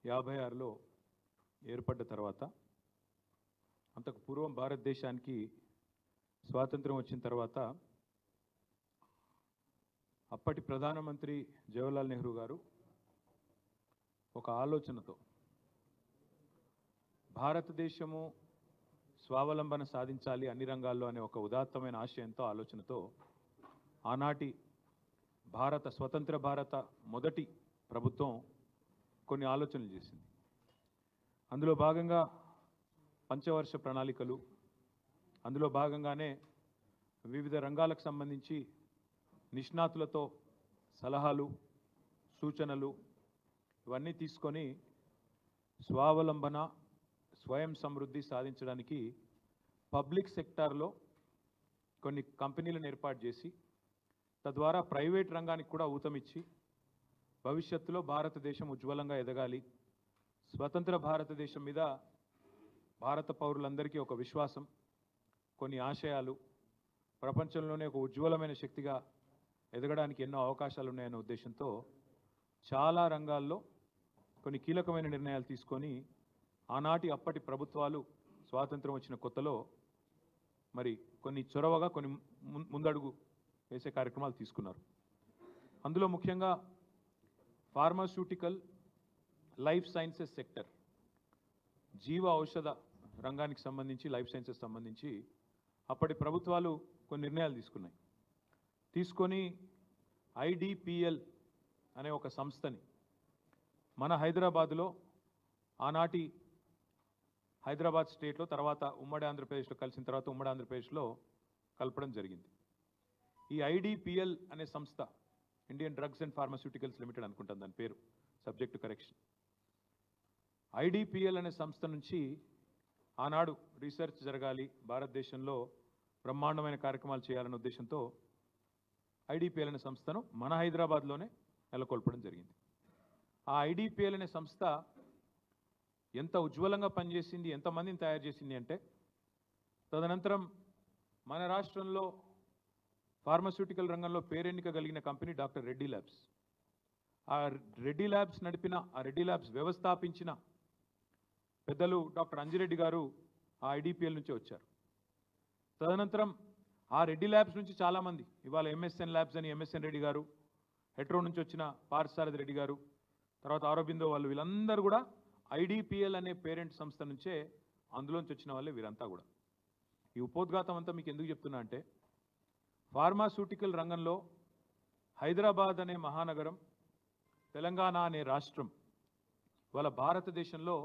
56లో ఏర్పడ్డ తర్వాత అంతకు పూర్వం భారతదేశానికి స్వాతంత్రం వచ్చిన తర్వాత అప్పటి ప్రధానమంత్రి జవహర్లాల్ నెహ్రూ గారు ఒక ఆలోచనతో భారతదేశము స్వావలంబన సాధించాలి అన్ని రంగాల్లో అనే ఒక ఉదాత్తమైన ఆశయంతో ఆలోచనతో ఆనాటి స్వతంత్ర భారత మొదటి ప్రభుత్వం కొన్ని ఆలోచనలు చేసింది. అందులో భాగంగా పంచవర్ష ప్రణాళికలు, అందులో భాగంగానే వివిధ రంగాలకు సంబంధించి నిష్ణాతులతో సలహాలు, సూచనలు ఇవన్నీ తీసుకొని స్వావలంబన, స్వయం సమృద్ధి సాధించడానికి పబ్లిక్ సెక్టార్లో కొన్ని కంపెనీలను ఏర్పాటు చేసి తద్వారా ప్రైవేట్ రంగానికి కూడా ఊతమిచ్చి భవిష్యత్తులో భారతదేశం ఉజ్వలంగా ఎదగాలి, స్వతంత్ర భారతదేశం మీద భారత పౌరులందరికీ ఒక విశ్వాసం, కొన్ని ఆశయాలు, ప్రపంచంలోనే ఒక ఉజ్వలమైన శక్తిగా ఎదగడానికి ఎన్నో అవకాశాలు ఉన్నాయనే ఉద్దేశంతో చాలా రంగాల్లో కొన్ని కీలకమైన నిర్ణయాలు తీసుకొని ఆనాటి అప్పటి ప్రభుత్వాలు స్వాతంత్రం వచ్చిన కొత్తలో మరి కొన్ని చొరవగా కొన్ని ముందడుగు వేసే కార్యక్రమాలు తీసుకున్నారు. అందులో ముఖ్యంగా ఫార్మాస్యూటికల్, లైఫ్ సైన్సెస్ సెక్టర్, జీవ ఔషధ రంగానికి సంబంధించి, లైఫ్ సైన్సెస్ సంబంధించి అప్పటి ప్రభుత్వాలు కొన్ని నిర్ణయాలు తీసుకొని ఐడిపిఎల్ అనే ఒక సంస్థని మన హైదరాబాదులో, ఆనాటి హైదరాబాద్ స్టేట్లో, తర్వాత ఉమ్మడి ఆంధ్రప్రదేశ్లో కలిసిన తర్వాత ఉమ్మడి ఆంధ్రప్రదేశ్లో కలపడం జరిగింది. ఈ ఐడిపిఎల్ అనే సంస్థ, Indian drugs and pharmaceuticals limited అనుకుంటాను దాని పేరు, సబ్జెక్ట్ టు కరెక్షన్. ఐడిపిఎల్ అనే సంస్థ నుంచి ఆనాడు రీసెర్చ్ జరగాలి, భారతదేశంలో బ్రహ్మాండమైన కార్యక్రమాలు చేయాలనే ఉద్దేశంతో ఐడిపిఎల్ అనే సంస్థను మన హైదరాబాద్లోనే నెలకొల్పడం జరిగింది. ఆ ఐడిపిఎల్ అనే సంస్థ ఎంత ఉజ్వలంగా పనిచేసింది, ఎంతమందిని తయారు చేసింది అంటే, తదనంతరం మన రాష్ట్రంలో ఫార్మాస్యూటికల్ రంగంలో పేరెన్నిక కలిగిన కంపెనీ డాక్టర్ రెడ్డి ల్యాబ్స్. ఆ రెడ్డి ల్యాబ్స్ నడిపిన, ఆ రెడ్డి ల్యాబ్స్ వ్యవస్థాపించిన పెద్దలు డాక్టర్ అంజిరెడ్డి గారు ఆ ఐడిపిఎల్ నుంచి వచ్చారు. తదనంతరం ఆ రెడ్డి ల్యాబ్స్ నుంచి చాలామంది, ఇవాళ ఎంఎస్ఎన్ ల్యాబ్స్ అని ఎంఎస్ఎన్ రెడ్డి గారు, హెట్రో నుంచి వచ్చిన పార్థసారథి రెడ్డి గారు, తర్వాత ఆరోబిందో వాళ్ళు, వీళ్ళందరూ కూడా ఐడిపిఎల్ అనే పేరెంట్ సంస్థ నుంచే, అందులోంచి వచ్చిన వాళ్ళే వీరంతా కూడా. ఈ ఉపోద్ఘాతం అంతా మీకు ఎందుకు చెప్తున్నా అంటే, ఫార్మాస్యూటికల్ రంగంలో హైదరాబాద్ అనే మహానగరం, తెలంగాణ అనే రాష్ట్రం వాళ్ళ భారతదేశంలో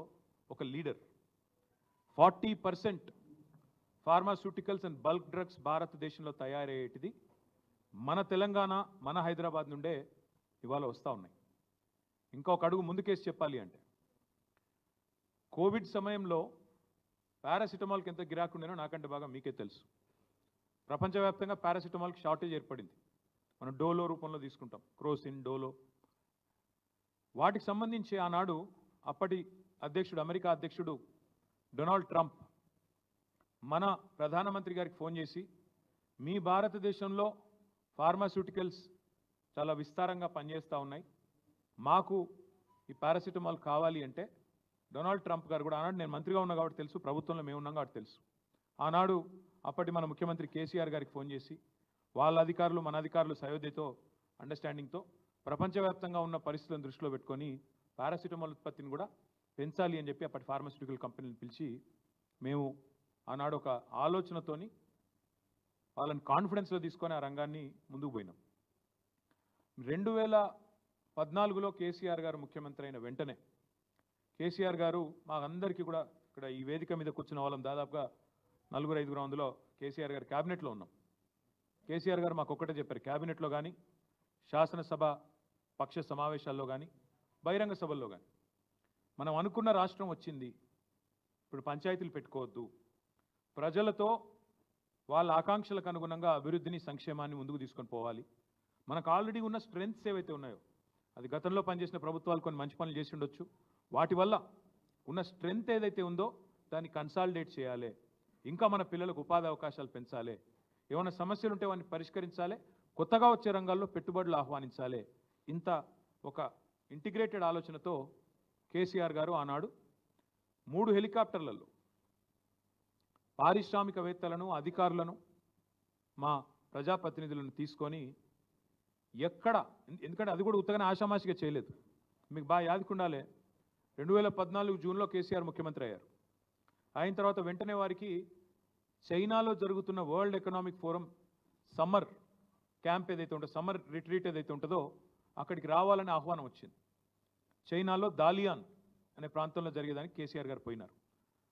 ఒక leader. 40% pharmaceuticals and bulk drugs భారతదేశంలో తయారయ్యేటిది మన తెలంగాణ, మన హైదరాబాద్ నుండే ఇవాళ వస్తూ ఉన్నాయి. ఇంకా ఒక అడుగు ముందుకేసి చెప్పాలి అంటే, కోవిడ్ సమయంలో పారాసిటమాల్కి ఎంత గిరాకీ ఉండేనో నాకంటే బాగా మీకే తెలుసు. ప్రపంచవ్యాప్తంగా పారాసిటమాల్కి షార్టేజ్ ఏర్పడింది. మనం డోలో రూపంలో తీసుకుంటాం, క్రోసిన్, డోలో. వాటికి సంబంధించి ఆనాడు అప్పటి అధ్యక్షుడు, అమెరికా అధ్యక్షుడు డొనాల్డ్ ట్రంప్ మన ప్రధానమంత్రి గారికి ఫోన్ చేసి, మీ భారతదేశంలో ఫార్మాస్యూటికల్స్ చాలా విస్తారంగా పనిచేస్తూ ఉన్నాయి, మాకు ఈ పారాసిటమాల్ కావాలి అంటే, డొనాల్డ్ ట్రంప్ గారు కూడా, ఆనాడు నేను మంత్రిగా ఉన్నా కాబట్టి తెలుసు, ప్రభుత్వంలో మేము ఉన్నాం కాబట్టి తెలుసు, ఆనాడు అప్పటి మన ముఖ్యమంత్రి కేసీఆర్ గారికి ఫోన్ చేసి, వాళ్ళ అధికారులు మన అధికారులు సయోధ్యతో, అండర్స్టాండింగ్తో ప్రపంచవ్యాప్తంగా ఉన్న పరిస్థితులను దృష్టిలో పెట్టుకొని పారాసిటమాల్ ఉత్పత్తిని కూడా పెంచాలి అని చెప్పి అప్పటి ఫార్మాస్యూటికల్ కంపెనీని పిలిచి, మేము ఆనాడు ఒక ఆలోచనతోని వాళ్ళని కాన్ఫిడెన్స్లో తీసుకొని ఆ రంగాన్ని ముందుకు పోయినాం. 2014లో కేసీఆర్ గారు ముఖ్యమంత్రి అయిన వెంటనే కేసీఆర్ గారు మా అందరికీ కూడా, ఇక్కడ ఈ వేదిక మీద కూర్చున్న వాళ్ళం దాదాపుగా 4-5 అందులో కేసీఆర్ గారు క్యాబినెట్లో ఉన్నాం. కేసీఆర్ గారు మాకు ఒక్కటే చెప్పారు, క్యాబినెట్లో కానీ, శాసనసభ పక్ష సమావేశాల్లో కానీ, బహిరంగ సభల్లో కానీ, మనం అనుకున్న రాష్ట్రం వచ్చింది, ఇప్పుడు పంచాయతీలు పెట్టుకోవద్దు, ప్రజలతో వాళ్ళ ఆకాంక్షలకు అనుగుణంగా అభివృద్ధిని, సంక్షేమాన్ని ముందుకు తీసుకొని పోవాలి. మనకు ఆల్రెడీ ఉన్న స్ట్రెంగ్త్స్ ఏవైతే ఉన్నాయో, అది గతంలో పనిచేసిన ప్రభుత్వాలు కొన్ని మంచి పనులు చేసి ఉండొచ్చు, వాటి వల్ల ఉన్న స్ట్రెంగ్త్ ఏదైతే ఉందో దాన్ని కన్సాలిడేట్ చేయాలి, ఇంకా మన పిల్లలకు ఉపాధి అవకాశాలు పెంచాలి, ఏమైనా సమస్యలు ఉంటే వాటిని పరిష్కరించాలి, కొత్తగా వచ్చే రంగాల్లో పెట్టుబడులు ఆహ్వానించాలి. ఇంత ఒక ఇంటిగ్రేటెడ్ ఆలోచనతో కేసీఆర్ గారు ఆనాడు 3 హెలికాప్టర్లలో పారిశ్రామికవేత్తలను అధికారులను మా ప్రజాప్రతినిధులను తీసుకొని ఎక్కడ, ఎందుకంటే అది కూడా ఉత్తగానే ఆషామాషిగా చేయలేదు, మీకు బాగా యాదుకుండాలే. 2014 జూన్లో కేసీఆర్ ముఖ్యమంత్రి అయ్యారు. అయిన తర్వాత వెంటనే వారికి చైనాలో జరుగుతున్న world economic forum summer camp ఏదైతే ఉంటుందో, సమ్మర్ రిట్రీట్ ఏదైతే ఉంటుందో అక్కడికి రావాలని ఆహ్వానం వచ్చింది. చైనాలో దాలియాన్ అనే ప్రాంతంలో జరిగేదానికి కేసీఆర్ గారు పోయినారు.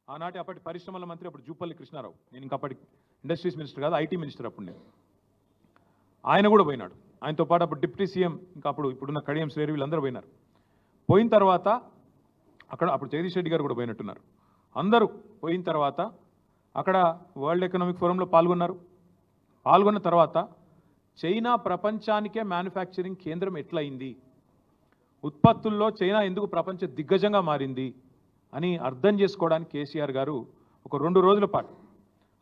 ఆనాటి అప్పటి పరిశ్రమల మంత్రి అప్పుడు జూపల్లి కృష్ణారావు, నేను ఇంకా అప్పటి ఇండస్ట్రీస్ మినిస్టర్ కాదు, ఐటీ మినిస్టర్ అప్పుడు నేను, ఆయన కూడా పోయినాడు. ఆయనతో పాటు అప్పుడు డిప్యూటీ సీఎం ఇంకా ఇప్పుడున్న కడియం శ్రేణి వీళ్ళందరూ పోయినారు. పోయిన తర్వాత అప్పుడు జగదీష్ రెడ్డి గారు కూడా పోయినట్టున్నారు. అందరూ పోయిన తర్వాత అక్కడ వరల్డ్ ఎకనామిక్ ఫోరంలో పాల్గొన్నారు. పాల్గొన్న తర్వాత చైనా ప్రపంచానికే మ్యానుఫ్యాక్చరింగ్ కేంద్రం ఎట్లయింది, ఉత్పత్తుల్లో చైనా ఎందుకు ప్రపంచ దిగ్గజంగా మారింది అని అర్థం చేసుకోవడానికి కేసీఆర్ గారు ఒక 2 రోజుల పాటు,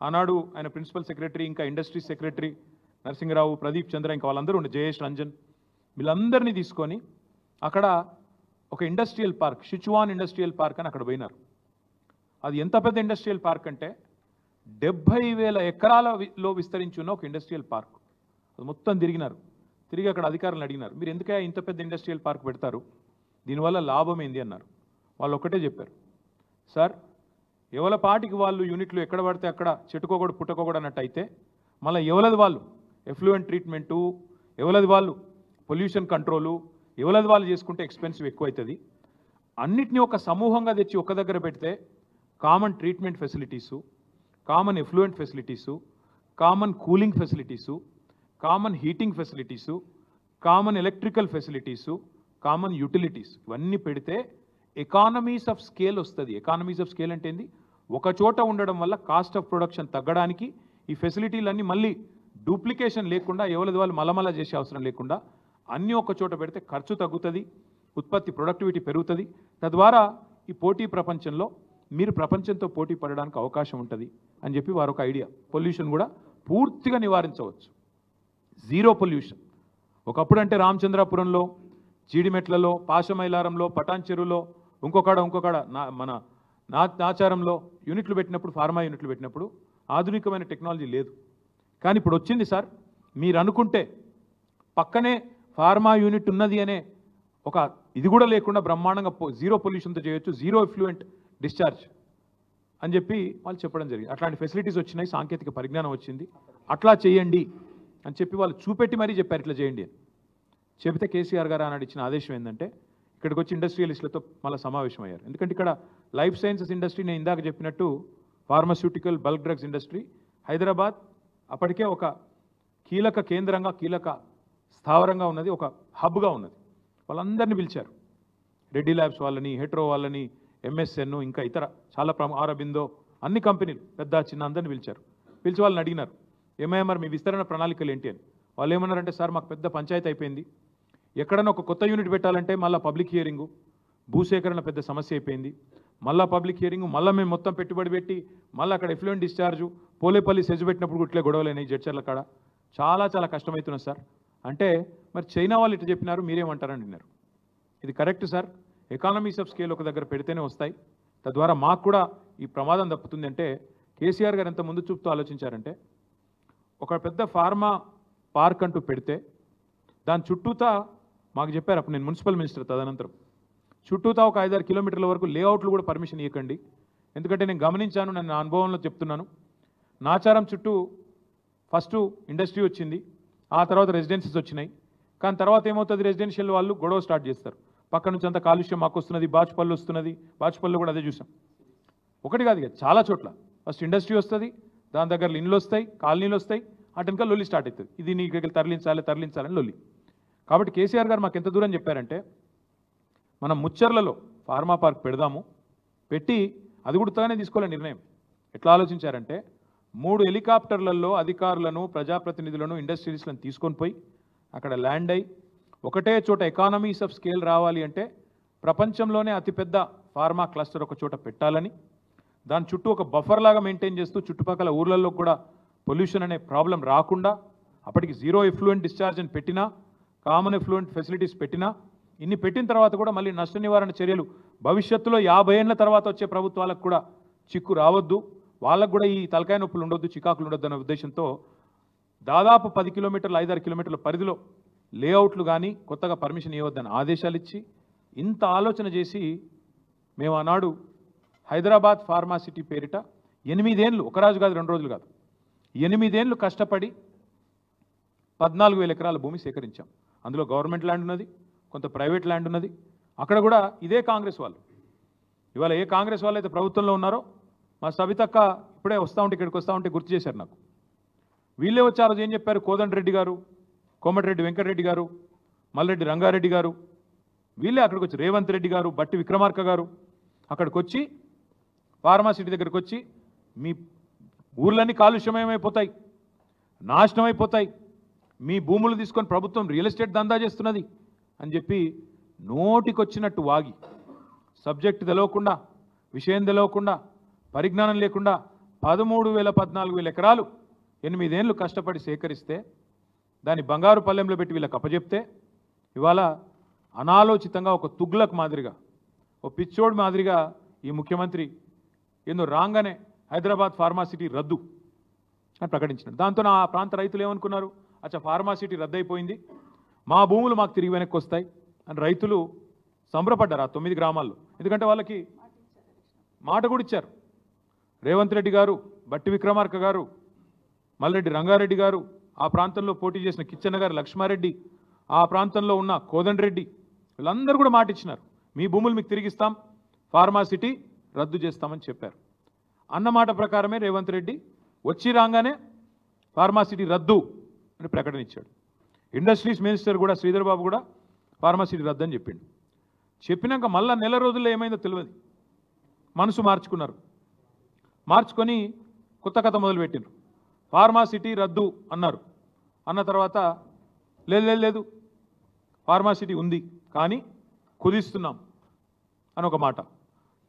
ఆనాడు ఆయన ప్రిన్సిపల్ సెక్రటరీ, ఇంకా ఇండస్ట్రీ సెక్రటరీ నరసింహరావు, ప్రదీప్ చంద్ర, ఇంకా వాళ్ళందరూ ఉండే, జయేష్ రంజన్, వీళ్ళందరినీ తీసుకొని అక్కడ ఒక industrial park, Sichuan industrial park అని అక్కడ పోయినారు. అది ఎంత పెద్ద ఇండస్ట్రియల్ పార్క్ అంటే 70,000 ఎకరాలలో విస్తరించి ఉన్న ఒక ఇండస్ట్రియల్ పార్క్. అది మొత్తం తిరిగినారు. తిరిగి అక్కడ అధికారులను అడిగినారు, మీరు ఎందుకే ఇంత పెద్ద ఇండస్ట్రియల్ పార్క్ పెడతారు, దీనివల్ల లాభం ఏంది అన్నారు. వాళ్ళు ఒకటే చెప్పారు, సార్ ఎవల పాటికి వాళ్ళు యూనిట్లు ఎక్కడ పడితే అక్కడ చెట్టుకోకూడదు పుట్టకోకూడదు అన్నట్టు అయితే, మళ్ళీ ఎవలది వాళ్ళు ఎఫ్లూయెంట్ ట్రీట్మెంటు, ఎవలది వాళ్ళు పొల్యూషన్ కంట్రోలు, ఎవలది వాళ్ళు చేసుకుంటే ఎక్స్పెన్సివ్ ఎక్కువ అవుతుంది. అన్నిటినీ ఒక సమూహంగా తెచ్చి ఒక దగ్గర పెడితే common treatment facilities, common effluent facilities, common cooling facilities, common heating facilities, common electrical facilities, common utilities, ఇవన్నీ పెడితే ఎకానమీస్ ఆఫ్ స్కేల్ వస్తుంది. ఎకానమీస్ ఆఫ్ స్కేల్ అంటే ఏంది, ఒక చోట ఉండడం వల్ల కాస్ట్ ఆఫ్ ప్రొడక్షన్ తగ్గడానికి ఈ ఫెసిలిటీలన్నీ మళ్ళీ డూప్లికేషన్ లేకుండా, ఎవరిది వాళ్ళు మలమల చేసే అవసరం లేకుండా అన్నీ ఒక చోట పెడితే ఖర్చు తగ్గుతుంది, ఉత్పత్తి ప్రొడక్టివిటీ పెరుగుతుంది. తద్వారా ఈ పోటీ ప్రపంచంలో మీరు ప్రపంచంతో పోటీ పడడానికి అవకాశం ఉంటుంది అని చెప్పి వారు ఒక ఐడియా. పొల్యూషన్ కూడా పూర్తిగా నివారించవచ్చు, జీరో పొల్యూషన్. ఒకప్పుడు అంటే రామచంద్రాపురంలో, జీడిమెట్లలో, పాశమైలారంలో, పటాన్ చెరువులో, ఇంకొకడ మన నాచారంలో యూనిట్లు పెట్టినప్పుడు, ఫార్మా యూనిట్లు పెట్టినప్పుడు ఆధునికమైన టెక్నాలజీ లేదు. కానీ ఇప్పుడు వచ్చింది సార్, మీరు అనుకుంటే పక్కనే ఫార్మా యూనిట్ ఉన్నది అనే ఒక ఇది కూడా లేకుండా బ్రహ్మాండంగా జీరో పొల్యూషన్తో చేయొచ్చు, జీరో ఎఫ్లూయెంట్ డిశ్చార్జ్ అని చెప్పి వాళ్ళు చెప్పడం జరిగింది. అట్లాంటి ఫెసిలిటీస్ వచ్చినాయి, సాంకేతిక పరిజ్ఞానం వచ్చింది, అట్లా చేయండి అని చెప్పి వాళ్ళు చూపెట్టి మరీ చెప్పారు ఇట్లా చేయండి అని. చెబితే కేసీఆర్ గారు ఆనాడు ఇచ్చిన ఆదేశం ఏంటంటే ఇక్కడికి వచ్చి ఇండస్ట్రియలిస్టులతో మళ్ళీ సమావేశం అయ్యారు. ఎందుకంటే ఇక్కడ లైఫ్ సైన్సెస్ ఇండస్ట్రీ, నేను ఇందాక చెప్పినట్టు pharmaceutical bulk drugs industry, Hyderabad అప్పటికే ఒక కీలక కేంద్రంగా, కీలక స్థావరంగా ఉన్నది, ఒక హబ్గా ఉన్నది. వాళ్ళందరినీ పిలిచారు, రెడ్డి ల్యాబ్స్ వాళ్ళని, హెట్రో వాళ్ళని, ఎంఎస్ఎన్, ఇంకా ఇతర చాలా ఆరబిందో, అన్ని కంపెనీలు పెద్ద చిన్న అందరినీ పిలిచారు. పిలిచి వాళ్ళని అడిగినారు, ఏమయ్యా మరి మీ విస్తరణ ప్రణాళికలు ఏంటి అని. వాళ్ళు ఏమన్నారంటే, సార్ మాకు పెద్ద పంచాయతీ అయిపోయింది, ఎక్కడన్నా ఒక కొత్త యూనిట్ పెట్టాలంటే మళ్ళీ పబ్లిక్ హియరింగు, భూసేకరణ పెద్ద సమస్య అయిపోయింది, మళ్ళీ పబ్లిక్ హియరింగు, మళ్ళీ మేము మొత్తం పెట్టుబడి పెట్టి మళ్ళీ అక్కడ ఎఫ్లూయెంట్ డిశ్చార్జు, పోలేపల్లి సెజ్ పెట్టినప్పుడు ఇట్లే గొడవలైనాయి జడ్చర్ల కాడ, చాలా చాలా కష్టమవుతున్నది సార్ అంటే, మరి చైనా వాళ్ళు ఇట్లా చెప్పినారు మీరేమంటారని అడిగినారు. ఇది correct sir, economies of scale ఒక దగ్గర పెడితేనే వస్తాయి, తద్వారా మాకు కూడా ఈ ప్రమాదం తప్పుతుంది అంటే కేసీఆర్ గారు ఎంత ముందు చూపుతూ ఆలోచించారంటే, ఒక పెద్ద ఫార్మా పార్క్ అంటూ పెడితే దాని చుట్టూతా మాకు చెప్పారు, అప్పుడు నేను మున్సిపల్ మినిస్టర్, తదనంతరం చుట్టూతా ఒక 5-6 కిలోమీటర్ల వరకు లేఅవుట్లు కూడా పర్మిషన్ ఇవ్వకండి. ఎందుకంటే నేను గమనించాను, నేను నా అనుభవంలో చెప్తున్నాను, నాచారం చుట్టూ ఫస్ట్ ఇండస్ట్రీ వచ్చింది, ఆ తర్వాత రెసిడెన్సీస్ వచ్చినాయి. కానీ తర్వాత ఏమవుతుంది, రెసిడెన్షియల్ వాళ్ళు గొడవ స్టార్ట్ చేస్తారు, పక్క నుంచి అంత కాలుష్యం మాకు వస్తున్నది, బాచుపల్లి వస్తున్నది, బాచుపల్లిలో కూడా అదే చూసాం. ఒకటి కాదు ఇక చాలా చోట్ల ఫస్ట్ ఇండస్ట్రీ వస్తుంది, దాని దగ్గర ఇండ్లు వస్తాయి, కాలనీలు వస్తాయి, అటెనక లొల్లి స్టార్ట్ అవుతుంది, ఇది నీకు తరలించాలని లొల్లి. కాబట్టి కేసీఆర్ గారు మాకు ఎంత దూరం చెప్పారంటే, మనం ముచ్చర్లలో ఫార్మా పార్క్ పెడదాము, పెట్టి అది కూడా తానే తీసుకోవాలని నిర్ణయం. ఎట్లా ఆలోచించారంటే, 3 హెలికాప్టర్లలో అధికారులను, ప్రజాప్రతినిధులను, ఇండస్ట్రియలిస్టులను తీసుకొని పోయి అక్కడ ల్యాండ్ అయ్యి ఒకటే చోట ఎకానమీస్ ఆఫ్ స్కేల్ రావాలి అంటే ప్రపంచంలోనే అతిపెద్ద ఫార్మా క్లస్టర్ ఒక చోట పెట్టాలని, దాని చుట్టూ ఒక బఫర్ లాగా మెయింటైన్ చేస్తూ చుట్టుపక్కల ఊర్లలో కూడా పొల్యూషన్ అనే ప్రాబ్లం రాకుండా, అప్పటికి జీరో ఎఫ్లూయెంట్ డిశ్చార్జ్ అని పెట్టినా, కామన్ ఎఫ్లూయెంట్ ఫెసిలిటీస్ పెట్టినా, ఇన్ని పెట్టిన తర్వాత కూడా మళ్ళీ నష్ట నివారణ చర్యలు భవిష్యత్తులో 50 ఏళ్ల తర్వాత వచ్చే ప్రభుత్వాలకు కూడా చిక్కు రావద్దు, వాళ్ళకు కూడా ఈ తలకాయ నొప్పులు ఉండొద్దు, చికాకులు ఉండొద్దు అన్న ఉద్దేశంతో దాదాపు 10 కిలోమీటర్లు 5-6 కిలోమీటర్ల పరిధిలో లేఅవుట్లు కానీ కొత్తగా పర్మిషన్ ఇవ్వద్దని ఆదేశాలు ఇచ్చి ఇంత ఆలోచన చేసి మేము ఆనాడు హైదరాబాద్ ఫార్మా సిటీ పేరిట 8 ఏళ్ళు, ఒక రోజు కాదు 2 రోజులు కాదు, 8 ఏళ్ళు కష్టపడి 14,000 ఎకరాల భూమి సేకరించాం. అందులో గవర్నమెంట్ ల్యాండ్ ఉన్నది, కొంత ప్రైవేట్ ల్యాండ్ ఉన్నది. అక్కడ కూడా ఇదే కాంగ్రెస్ వాళ్ళు, ఇవాళ ఏ కాంగ్రెస్ వాళ్ళు అయితే ప్రభుత్వంలో ఉన్నారో మా సబితక్క ఇప్పుడే వస్తూ ఉంటే ఇక్కడికి వస్తూ ఉంటే గుర్తు చేశారు నాకు. వీళ్ళే వచ్చి ఆ రోజు ఏం చెప్పారు, కోదండరెడ్డి గారు, కోమటిరెడ్డి వెంకటరెడ్డి గారు, మల్రెడ్డి రంగారెడ్డి గారు, వీళ్ళే అక్కడికి వచ్చి రేవంత్ రెడ్డి గారు, బట్టి విక్రమార్క గారు అక్కడికి వచ్చి ఫార్మా సిటీ దగ్గరికి వచ్చి మీ ఊర్లన్నీ కాలుష్యమయమైపోతాయి, నాశనం అయిపోతాయి, మీ భూములు తీసుకొని ప్రభుత్వం రియల్ ఎస్టేట్ దందా చేస్తున్నది అని చెప్పి నోటికొచ్చినట్టు వాగి సబ్జెక్ట్ తెలవకుండా, విషయం తెలవకుండా, పరిజ్ఞానం లేకుండా 13,000-14,000 ఎకరాలు 8 ఏళ్ళు కష్టపడి సేకరిస్తే దాన్ని బంగారు పల్లెంలో పెట్టి వీళ్ళకి అప్పచెప్తే ఇవాళ అనాలోచితంగా ఒక తుగ్లక్ మాదిరిగా, ఒక పిచ్చోడు మాదిరిగా ఈ ముఖ్యమంత్రి ఏందో రాగానే హైదరాబాద్ ఫార్మాసిటీ రద్దు అని ప్రకటించినాడు. దాంతో ఆ ప్రాంత రైతులు ఏమనుకున్నారు, అచ్చా ఫార్మాసిటీ రద్దు అయిపోయింది, మా భూములు మాకు తిరిగి వెనక్కి వస్తాయి అని రైతులు సంబరపడ్డారు ఆ 9 గ్రామాల్లో. ఎందుకంటే వాళ్ళకి మాట కూడా ఇచ్చారు. రేవంత్ రెడ్డి గారు, బట్టి విక్రమార్క గారు, మల్రెడ్డి రంగారెడ్డి గారు, ఆ ప్రాంతంలో పోటీ చేసిన కిచ్చన్న గారు, లక్ష్మారెడ్డి, ఆ ప్రాంతంలో ఉన్న కోదండరెడ్డి, వీళ్ళందరూ కూడా మాట ఇచ్చినారు, మీ భూములు మీకు తిరిగిస్తాం, ఫార్మాసిటీ రద్దు చేస్తామని చెప్పారు. అన్నమాట ప్రకారమే రేవంత్ రెడ్డి వచ్చి రాగానే ఫార్మాసిటీ రద్దు అని ప్రకటన ఇచ్చాడు. ఇండస్ట్రీస్ మినిస్టర్ కూడా శ్రీధర్ బాబు కూడా ఫార్మాసిటీ రద్దు అని చెప్పిండు. చెప్పినాక మళ్ళా నెల రోజుల్లో ఏమైందో తెలియదు, మనసు మార్చుకున్నారు. మార్చుకొని కొత్త కథ మొదలుపెట్టినారు. ఫార్మాసిటీ రద్దు అన్నారు. అన్న తర్వాత లేదు ఫార్మాసిటీ ఉంది కానీ కుదిస్తున్నాం అని ఒక మాట.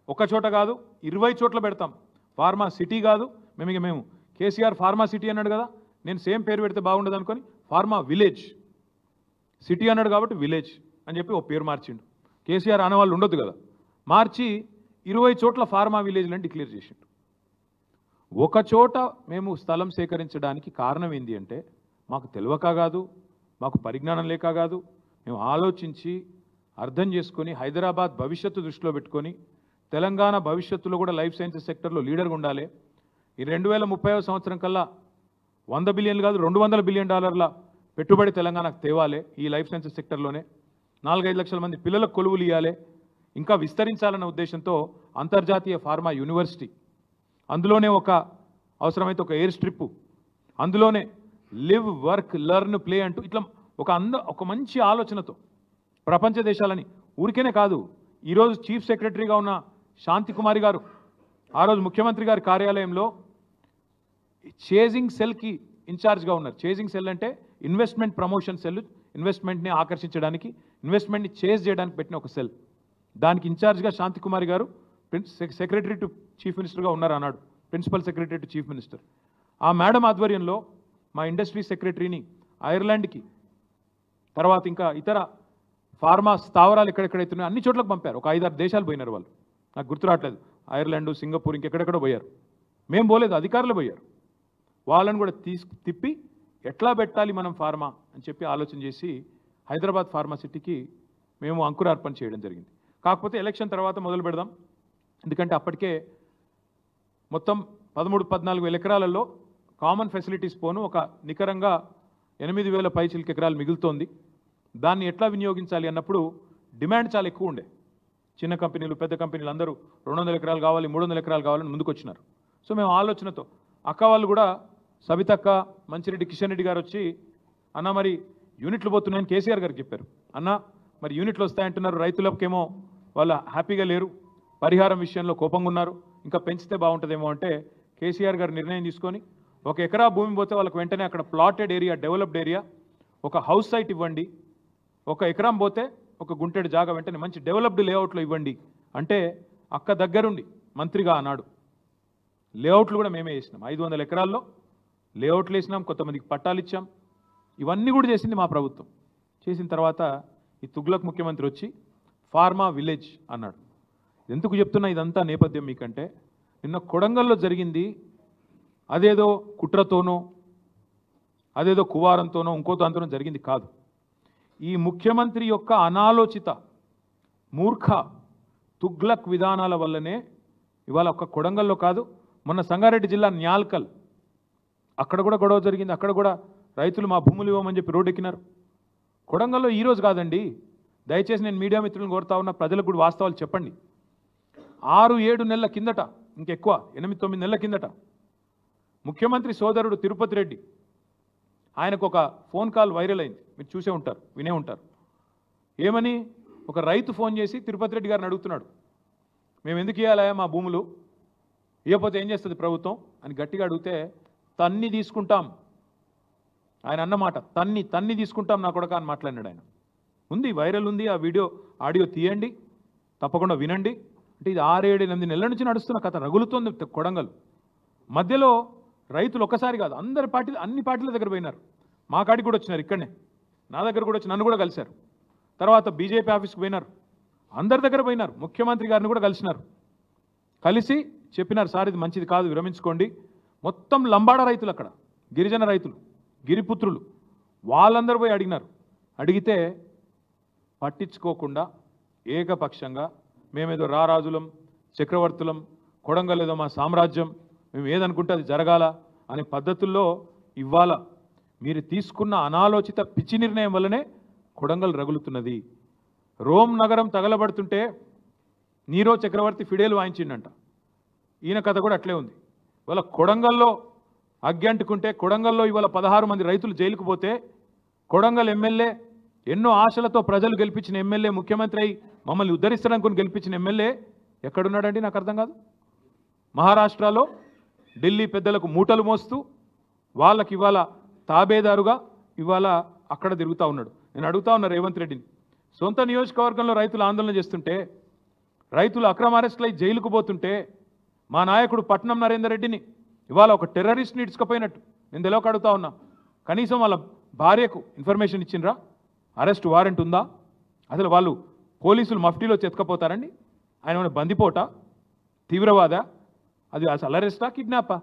ఒక చోట కాదు 20 చోట్ల పెడతాం, ఫార్మా సిటీ కాదు, మేము కేసీఆర్ ఫార్మా సిటీ అన్నాడు కదా, నేను సేమ్ పేరు పెడితే బాగుండదు అనుకొని ఫార్మా విలేజ్, సిటీ అన్నాడు కాబట్టి విలేజ్ అని చెప్పి ఒక పేరు మార్చిండు. కేసీఆర్ అనేవాళ్ళు ఉండొద్దు కదా, మార్చి 20 చోట్ల ఫార్మా విలేజ్ అని డిక్లేర్ చేసిండు. ఒక చోట మేము స్థలం సేకరించడానికి కారణం ఏంటి అంటే మాకు తెలియక కాదు, మాకు పరిజ్ఞానం లేక కాదు, మేము ఆలోచించి అర్థం చేసుకొని హైదరాబాద్ భవిష్యత్తు దృష్టిలో పెట్టుకొని తెలంగాణ భవిష్యత్తులో కూడా లైఫ్ సైన్సెస్ సెక్టర్లో లీడర్గా ఉండాలి. ఈ 2030వ సంవత్సరం కల్లా 100 బిలియన్లు కాదు $200 బిలియన్ పెట్టుబడి తెలంగాణకు తేవాలి. ఈ లైఫ్ సైన్సెస్ సెక్టర్లోనే 4-5 లక్షల మంది పిల్లలకు కొలువులు ఇవ్వాలి, ఇంకా విస్తరించాలన్న ఉద్దేశంతో అంతర్జాతీయ ఫార్మా యూనివర్సిటీ, అందులోనే ఒక అవసరమైతే ఒక ఎయిర్ స్ట్రిప్, అందులోనే లివ్ వర్క్ లెర్న్ ప్లే అంటూ ఇట్లా ఒక మంచి ఆలోచనతో ప్రపంచ దేశాలని ఊరికేనే కాదు. ఈరోజు చీఫ్ సెక్రటరీగా ఉన్న శాంతి కుమారి గారు ఆ రోజు ముఖ్యమంత్రి గారి కార్యాలయంలో చేజింగ్ సెల్కి ఇన్ఛార్జ్గా ఉన్నారు. చేజింగ్ సెల్ అంటే ఇన్వెస్ట్మెంట్ ప్రమోషన్ సెల్, ఇన్వెస్ట్మెంట్ని ఆకర్షించడానికి, ఇన్వెస్ట్మెంట్ని చేజ్ చేయడానికి పెట్టిన ఒక సెల్. దానికి ఇన్ఛార్జ్గా శాంతి కుమారి గారు సెక్రటరీ టు చీఫ్ మినిస్టర్గా ఉన్నారు అన్నాడు, principal secretary to chief minister. ఆ మేడం ఆధ్వర్యంలో మా ఇండస్ట్రీ సెక్రటరీని ఐర్లాండ్కి, తర్వాత ఇంకా ఇతర ఫార్మా స్థావరాలు ఎక్కడెక్కడైతున్నాయో అన్ని చోట్లకు పంపారు. ఒక 5-6 దేశాలు పోయినారు వాళ్ళు, నాకు గుర్తు రావట్లేదు, ఐర్లాండ్, సింగపూర్, ఇంకెక్కడెక్కడో పోయారు. మేము పోలేదు, అధికారులు పోయారు. వాళ్ళని కూడా తిప్పి ఎట్లా పెట్టాలి మనం ఫార్మా అని చెప్పి ఆలోచన చేసి హైదరాబాద్ ఫార్మా సిటీకి మేము అంకురార్పణ చేయడం జరిగింది. కాకపోతే ఎలక్షన్ తర్వాత మొదలు పెడదాం, ఎందుకంటే అప్పటికే మొత్తం 13-14 ఎకరాలలో కామన్ ఫెసిలిటీస్ పోను ఒక నికరంగా 8,000 పైచిలకు ఎకరాలు మిగులుతోంది. దాన్ని ఎట్లా వినియోగించాలి అన్నప్పుడు డిమాండ్ చాలా ఎక్కువ ఉండే. చిన్న కంపెనీలు, పెద్ద కంపెనీలు అందరూ 200 ఎకరాలు కావాలి, 300 ఎకరాలు కావాలని ముందుకు వచ్చినారు. సో మేము ఆలోచనతో అక్క వాళ్ళు కూడా, సబితక్క, మంచిరెడ్డి కిషన్ రెడ్డి గారు వచ్చి, అన్న మరి యూనిట్లు పోతున్నాయని కేసీఆర్ గారికి చెప్పారు. అన్న మరి యూనిట్లు వస్తాయంటున్నారు, రైతులకేమో వాళ్ళ హ్యాపీగా లేరు, పరిహారం విషయంలో కోపంగా ఉన్నారు, ఇంకా పెంచితే బాగుంటుందేమో అంటే కేసీఆర్ గారు నిర్ణయం తీసుకొని 1 ఎకరా భూమి పోతే వాళ్ళకి వెంటనే అక్కడ ప్లాటెడ్ ఏరియా, డెవలప్డ్ ఏరియా, ఒక హౌస్ సైట్ ఇవ్వండి, 1 ఎకరం పోతే 1 గుంటెడు జాగా వెంటనే మంచి డెవలప్డ్ లేఅవుట్లో ఇవ్వండి అంటే అక్క దగ్గరుండి మంత్రిగా అన్నాడు. లేఅవుట్లు కూడా మేమే వేసినాం, 500 ఎకరాల్లో లేఅవుట్లు వేసినాం, కొంతమందికి పట్టాలు ఇచ్చాం. ఇవన్నీ కూడా చేసింది మా ప్రభుత్వం. చేసిన తర్వాత ఈ తుగ్లక్ ముఖ్యమంత్రి వచ్చి ఫార్మా విలేజ్ అన్నాడు. ఎందుకు చెప్తున్నా ఇదంతా నేపథ్యం మీకంటే, నిన్న కొడంగల్లో జరిగింది అదేదో కుట్రతోనో అదేదో కువారంతోనో ఇంకో దాంతోనో జరిగింది కాదు. ఈ ముఖ్యమంత్రి యొక్క అనాలోచిత మూర్ఖ తుగ్లక్ విధానాల వల్లనే ఇవాళ ఒక్క కొడంగల్లో కాదు, మొన్న సంగారెడ్డి జిల్లా న్యాల్కల్ అక్కడ కూడా గొడవ జరిగింది. అక్కడ కూడా రైతులు మా భూములు ఇవ్వమని చెప్పి రోడ్డు ఎక్కినారు. కొడంగల్లో ఈరోజు కాదండి, దయచేసి నేను మీడియా మిత్రులను కోరుతా ఉన్న, ప్రజలకు కూడా వాస్తవాలు చెప్పండి. 6-7 నెలల కిందట, ఇంకెక్కువ 8-9 నెలల కిందట ముఖ్యమంత్రి సోదరుడు తిరుపతి రెడ్డి ఆయనకు ఒక ఫోన్ కాల్ వైరల్ అయింది. మీరు చూసే ఉంటారు, వినే ఉంటారు. ఏమని? ఒక రైతు ఫోన్ చేసి తిరుపతి రెడ్డి గారిని అడుగుతున్నాడు, మేము ఎందుకు ఇవ్వాలా మా భూములు, ఇవ్వకపోతే ఏం చేస్తుంది ప్రభుత్వం అని గట్టిగా అడిగితే, తన్ని తీసుకుంటాం ఆయన అన్నమాట, తన్ని తీసుకుంటాం నా కొడక అని మాట్లాడినాడు ఆయన. ఉంది, వైరల్ ఉంది, ఆ వీడియో ఆడియో తీయండి, తప్పకుండా వినండి. అంటే ఇది 6-7-8 నెలల నుంచి నడుస్తున్న కథ, రగులుతోంది కొడంగల్. మధ్యలో రైతులు ఒక్కసారి కాదు, అన్ని పార్టీల దగ్గర పోయినారు. మా కాడికి కూడా వచ్చినారు, ఇక్కడనే నా దగ్గర కూడా వచ్చి నన్ను కూడా కలిశారు. తర్వాత బీజేపీ ఆఫీస్కి పోయినారు, అందరి దగ్గర పోయినారు, ముఖ్యమంత్రి గారిని కూడా కలిసినారు. కలిసి చెప్పినారు, సార్ ఇది మంచిది కాదు, విరమించుకోండి. మొత్తం లంబాడ రైతులు, అక్కడ గిరిజన రైతులు, గిరిపుత్రులు, వాళ్ళందరూ పోయి అడిగినారు. అడిగితే పట్టించుకోకుండా ఏకపక్షంగా మేమేదో రారాజులం, చక్రవర్తులం, కొడంగల్ ఏదో మా సామ్రాజ్యం, మేము ఏదనుకుంటే అది జరగాల అనే పద్ధతుల్లో ఇవాళ మీరు తీసుకున్న అనాలోచిత పిచ్చి నిర్ణయం వల్లనే కొడంగల్ రగులుతున్నది. రోమ్ నగరం తగలబడుతుంటే నీరో చక్రవర్తి ఫిడేలు వాయించిండంట. ఈయన కథ కూడా అట్లే ఉంది. ఇవాళ కొడంగల్లో అగ్గి అంటుకుంటే, కొడంగల్లో ఇవాళ 16 మంది రైతులు జైలుకు పోతే, కొడంగల్ ఎమ్మెల్యే, ఎన్నో ఆశలతో ప్రజలు గెలిపించిన ఎమ్మెల్యే, ముఖ్యమంత్రి అయి మమ్మల్ని ఉద్ధరిస్తారనుకుని గెలిపించిన ఎమ్మెల్యే ఎక్కడున్నాడండి? నాకు అర్థం కాదు. మహారాష్ట్రలో ఢిల్లీ పెద్దలకు మూటలు మోస్తూ వాళ్ళకి ఇవాళ తాబేదారుగా ఇవాళ అక్కడ తిరుగుతూ ఉన్నాడు. నేను అడుగుతా ఉన్నా రేవంత్ రెడ్డిని, సొంత నియోజకవర్గంలో రైతులు ఆందోళన చేస్తుంటే, రైతులు అక్రమ అరెస్టులై జైలుకు పోతుంటే, మా నాయకుడు పట్నం నరేందర్ రెడ్డిని ఇవాళ ఒక టెర్రరిస్ట్ని ఇడ్చుకపోయినట్టు నేను తెలియక అడుగుతా ఉన్నా. కనీసం వాళ్ళ భార్యకు ఇన్ఫర్మేషన్ ఇచ్చిండ్రా? అరెస్ట్ వారెంట్ ఉందా? అసలు వాళ్ళు పోలీసులు మఫ్టీలో చెతకపోతారండి? ఆయన ఏమైనా బందిపోట, తీవ్రవాద? అది అసలు అరెస్టా, కిడ్నాపా?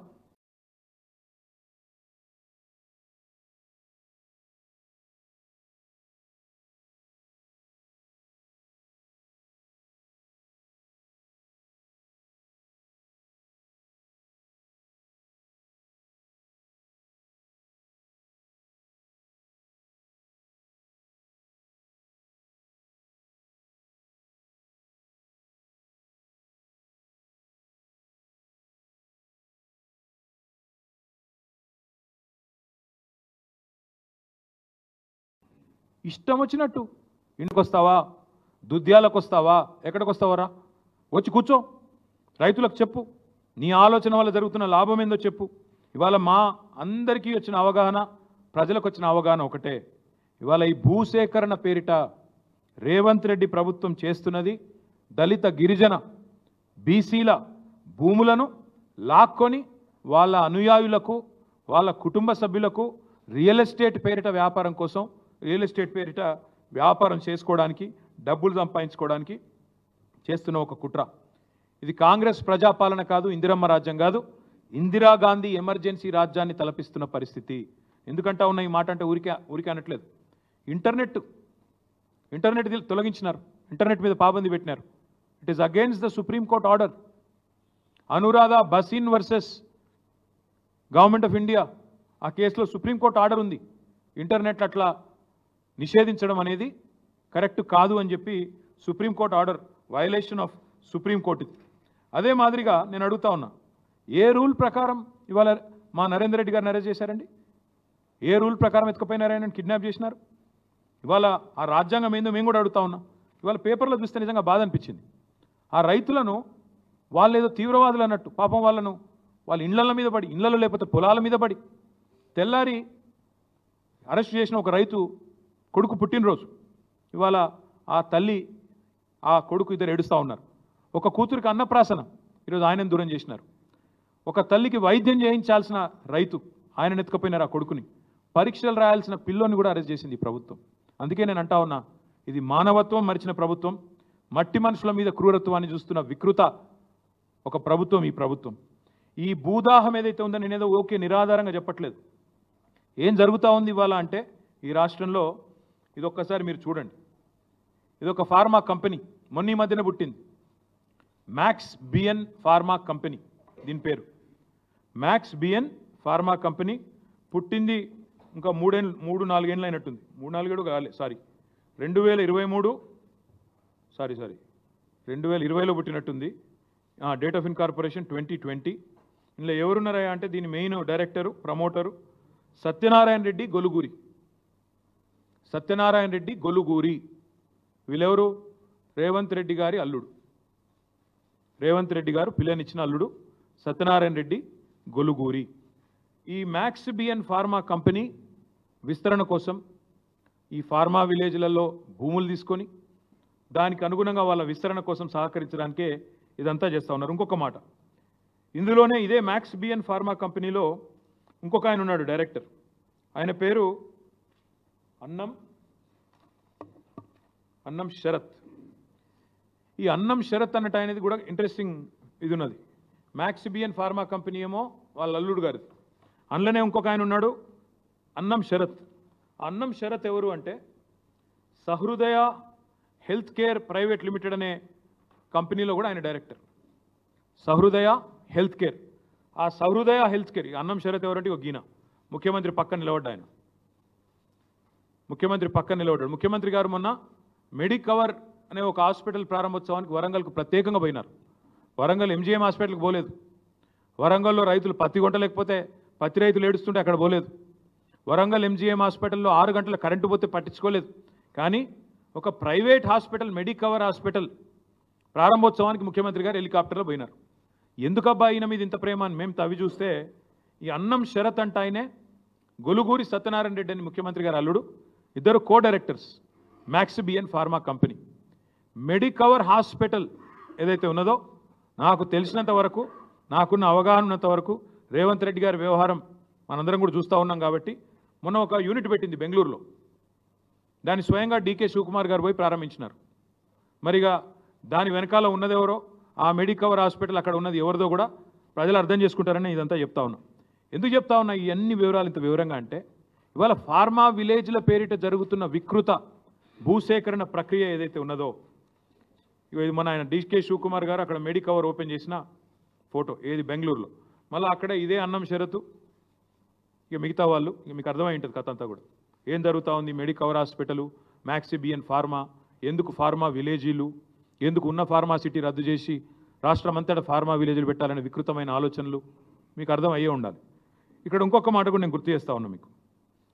ఇష్టం వచ్చినట్టు ఇంటికి వస్తావా, దుద్యాలకు వస్తావా, ఎక్కడికి వస్తావరా, వచ్చి కూర్చో, రైతులకు చెప్పు, నీ ఆలోచన వల్ల జరుగుతున్న లాభం ఏందో చెప్పు. ఇవాళ మా అందరికీ వచ్చిన అవగాహన, ప్రజలకు వచ్చిన అవగాహన ఒకటే, ఇవాళ ఈ భూసేకరణ పేరిట రేవంత్ రెడ్డి ప్రభుత్వం చేస్తున్నది దళిత, గిరిజన, బీసీల భూములను లాక్కొని వాళ్ళ అనుయాయులకు, వాళ్ళ కుటుంబ సభ్యులకు రియల్ ఎస్టేట్ పేరిట వ్యాపారం కోసం, రియల్ ఎస్టేట్ పేరిట వ్యాపారం చేసుకోవడానికి, డబ్బులు సంపాదించుకోవడానికి చేస్తున్న ఒక కుట్ర. ఇది కాంగ్రెస్ ప్రజాపాలన కాదు, ఇందిరమ్మ రాజ్యం కాదు, ఇందిరాగాంధీ ఎమర్జెన్సీ రాజ్యాన్ని తలపిస్తున్న పరిస్థితి. ఎందుకంటా ఉన్న ఈ మాట అంటే ఊరికే అనట్లేదు. ఇంటర్నెట్ తొలగించినారు, ఇంటర్నెట్ మీద పాబంది పెట్టినారు. It is against the supreme court order. Anuradha Bhasin versus government of India, ఆ కేసులో సుప్రీంకోర్టు ఆర్డర్ ఉంది. ఇంటర్నెట్ అట్లా నిషేధించడం అనేది కరెక్ట్ కాదు అని చెప్పి supreme court order, violation of supreme court. అదే మాదిరిగా నేను అడుగుతా ఉన్నా, ఏ రూల్ ప్రకారం ఇవాళ మా నరేందర్ రెడ్డి గారిని అరెస్ట్ చేశారండి? ఏ రూల్ ప్రకారం ఎత్తుకుపోయినారని కిడ్నాప్ చేసినారు? ఇవాళ ఆ రాజ్యాంగం ఏందో మేము కూడా అడుగుతా ఉన్నాం. ఇవాళ పేపర్లో చూస్తే నిజంగా బాధ అనిపించింది. ఆ రైతులను వాళ్ళు ఏదో తీవ్రవాదులు అన్నట్టు, పాపం వాళ్ళను వాళ్ళ ఇళ్ల మీద పడి, ఇళ్లలో లేకపోతే పొలాల మీద పడి, తెల్లారి అరెస్ట్ చేసిన ఒక రైతు కొడుకు పుట్టినరోజు, ఇవాళ ఆ తల్లి ఆ కొడుకు ఇద్దరు ఏడుస్తూ ఉన్నారు. ఒక కూతురికి అన్నప్రాసన, ఈరోజు ఆయనను దూరం చేసినారు. ఒక తల్లికి వైద్యం చేయించాల్సిన రైతు, ఆయన ఎత్తుకపోయినారు ఆ కొడుకుని. పరీక్షలు రాయాల్సిన పిల్లోని కూడా అరెస్ట్ చేసింది ఈ ప్రభుత్వం. అందుకే నేను అంటా ఉన్నా, ఇది మానవత్వం మరిచిన ప్రభుత్వం, మట్టి మనుషుల మీద క్రూరత్వాన్ని చూస్తున్న వికృత ఒక ప్రభుత్వం ఈ ప్రభుత్వం. ఈ భూదాహం ఏదైతే ఉందో నేనేదో ఓకే నిరాధారంగా చెప్పట్లేదు. ఏం జరుగుతూ ఉంది ఇవాళ అంటే ఈ రాష్ట్రంలో ఇదొక్కసారి మీరు చూడండి. ఇదొక ఫార్మా కంపెనీ మొన్న ఈ మధ్యన పుట్టింది, మ్యాక్స్ బిఎన్ ఫార్మా కంపెనీ. దీని పేరు మ్యాక్స్ బిఎన్ ఫార్మా కంపెనీ. పుట్టింది ఇంకా 3-4 ఏళ్ళు అయినట్టుంది. 3-4 కాలే, సారీ 2020లో పుట్టినట్టుంది. Date of incorporation 2020. ఇందులో ఎవరున్నారా అంటే దీని main director promoter Satyanarayana Reddy Goluguri. Satyanarayana Reddy Goluguri వీళ్ళెవరు? రేవంత్ రెడ్డి గారి అల్లుడు. రేవంత్ రెడ్డి గారు పిల్లనిచ్చిన అల్లుడు సత్యనారాయణ రెడ్డి గొలుగూరి. ఈ మ్యాక్స్ బిఎన్ ఫార్మా కంపెనీ విస్తరణ కోసం ఈ ఫార్మా విలేజ్లలో భూములు తీసుకొని దానికి అనుగుణంగా వాళ్ళ విస్తరణ కోసం సహకరించడానికే ఇదంతా చేస్తూ ఉన్నారు. ఇంకొక మాట, ఇందులోనే ఇదే మ్యాక్స్ బిఎన్ ఫార్మా కంపెనీలో ఇంకొక ఆయన ఉన్నాడు డైరెక్టర్. ఆయన పేరు అన్నం శరత్. ఈ అన్నం శరత్ అన్నట్టు అనేది కూడా ఇంట్రెస్టింగ్ ఇది ఉన్నది. మ్యాక్స్ బిఎన్ ఫార్మా కంపెనీ ఏమో వాళ్ళ అల్లుడు గారిది. అందులోనే ఇంకొక ఆయన ఉన్నాడు అన్నం శరత్. అన్నం శరత్ ఎవరు అంటే సహృదయ హెల్త్ కేర్ ప్రైవేట్ లిమిటెడ్ అనే కంపెనీలో కూడా ఆయన డైరెక్టర్. సహృదయ health care. ఆ సహృదయ హెల్త్ కేర్ అన్నం శరత్ ఎవరంటే ఒక గీన ముఖ్యమంత్రి పక్కన నిలబడ్డా. ఆయన ముఖ్యమంత్రి పక్కన నిలబడ్డాడు. ముఖ్యమంత్రి గారు మొన్న మెడికవర్ అనే ఒక హాస్పిటల్ ప్రారంభోత్సవానికి వరంగల్కు ప్రత్యేకంగా పోయినారు. వరంగల్ ఎంజీఎం హాస్పిటల్కి పోలేదు. వరంగల్లో రైతులు పత్తి కొంట లేకపోతే పత్తి రైతులు ఏడుస్తుంటే అక్కడ పోలేదు. వరంగల్ ఎంజీఎం హాస్పిటల్లో 6 గంటల కరెంటు పోతే పట్టించుకోలేదు. కానీ ఒక ప్రైవేట్ హాస్పిటల్ మెడికవర్ హాస్పిటల్ ప్రారంభోత్సవానికి ముఖ్యమంత్రి గారు హెలికాప్టర్లో పోయినారు. ఎందుకబ్బా ఈయన మీద ఇంత ప్రేమ అని మేము తవ్వి చూస్తే ఈ అన్నం శరత్ అంటే ఆయనే గొలుగూరి సత్యనారాయణ రెడ్డి అని ముఖ్యమంత్రి గారు అల్లుడు. ఇద్దరు co directors Max BN pharma company. Medicover hospital ఏదైతే ఉన్నదో నాకు తెలిసినంత వరకు, నాకున్న అవగాహన ఉన్నంత వరకు రేవంత్ రెడ్డి గారి వ్యవహారం మనందరం కూడా చూస్తూ ఉన్నాం కాబట్టి మొన్న ఒక యూనిట్ పెట్టింది బెంగళూరులో. దాన్ని స్వయంగా డీకే శివకుమార్ గారు పోయి ప్రారంభించినారు. మరిగా దాని వెనకాల ఉన్నదెవరో, ఆ మెడికవర్ హాస్పిటల్ అక్కడ ఉన్నది ఎవరిదో కూడా ప్రజలు అర్థం చేసుకుంటారని ఇదంతా చెప్తా ఉన్నాం. ఎందుకు చెప్తా ఉన్నా ఈ అన్ని వివరాలు ఇంత వివరంగా అంటే ఇవాళ ఫార్మా విలేజ్ల పేరిట జరుగుతున్న వికృత భూసేకరణ ప్రక్రియ ఏదైతే ఉన్నదో, ఇది మన ఆయన డీకే శివకుమార్ గారు అక్కడ మెడికవర్ ఓపెన్ చేసిన ఫోటో ఏది బెంగళూరులో. మళ్ళీ అక్కడ ఇదే అన్నం షరతు, ఇక మిగతా వాళ్ళు, ఇక మీకు అర్థమై ఉంటుంది కథ అంతా కూడా ఏం జరుగుతూ ఉంది. Medicover hospital, Max BN pharma, ఎందుకు ఫార్మా విలేజీలు, ఎందుకు ఉన్న ఫార్మా సిటీ రద్దు చేసి రాష్ట్రమంతటా ఫార్మా విలేజ్లు పెట్టాలనే వికృతమైన ఆలోచనలు మీకు అర్థం అయ్యే ఉండాలి. ఇక్కడ ఇంకొక మాట కూడా నేను గుర్తు చేస్తా ఉన్నా మీకు.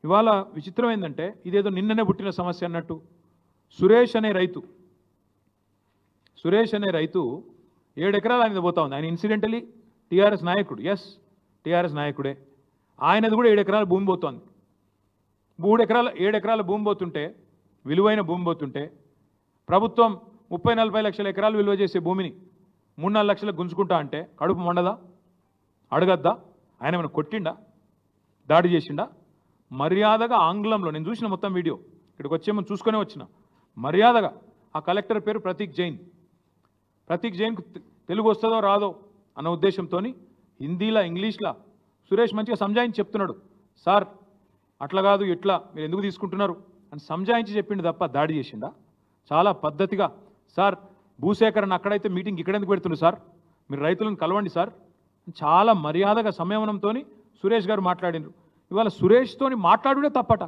ఇవాళ విచిత్రం ఏంటంటే ఇదేదో నిన్ననే పుట్టిన సమస్య అన్నట్టు సురేష్ అనే రైతు 7 ఎకరాలు ఆయన పోతా ఉంది. ఆయన ఇన్సిడెంటలీ టీఆర్ఎస్ నాయకుడు. ఎస్, టీఆర్ఎస్ నాయకుడే. ఆయనది కూడా 7 ఎకరాల భూమి పోతోంది. 7 ఎకరాల భూమి పోతుంటే, విలువైన భూమి పోతుంటే ప్రభుత్వం 30-40 లక్షల ఎకరాలు విలువ చేసే భూమిని 3-4 లక్షలకు గుంజుకుంటా అంటే కడుపు మొండదా? అడగద్దా? ఆయన ఏమైనా కొట్టిండా? దాడి చేసిండా? మర్యాదగా ఆంగ్లంలో నేను చూసిన మొత్తం వీడియో, ఇక్కడికి వచ్చేమో చూసుకునే వచ్చిన, మర్యాదగా ఆ కలెక్టర్ పేరు ప్రతీక్ జైన్కు తెలుగు వస్తుందో రాదో అన్న ఉద్దేశంతో హిందీలా ఇంగ్లీష్లా సురేష్ మంచిగా సంజాయించి చెప్తున్నాడు. సార్ అట్లా కాదు, ఇట్లా మీరు ఎందుకు తీసుకుంటున్నారు అని సంజాయించి చెప్పిండు తప్ప దాడి చేసిండా? చాలా పద్ధతిగా, సార్ భూసేకరణ అక్కడైతే మీటింగ్ ఇక్కడ ఎందుకు పెడుతున్నారు సార్, మీరు రైతులను కలవండి సార్, చాలా మర్యాదగా సంయమనంతో సురేష్ గారు మాట్లాడినారు. ఇవాళ సురేష్తోని మాట్లాడుడే తప్పట.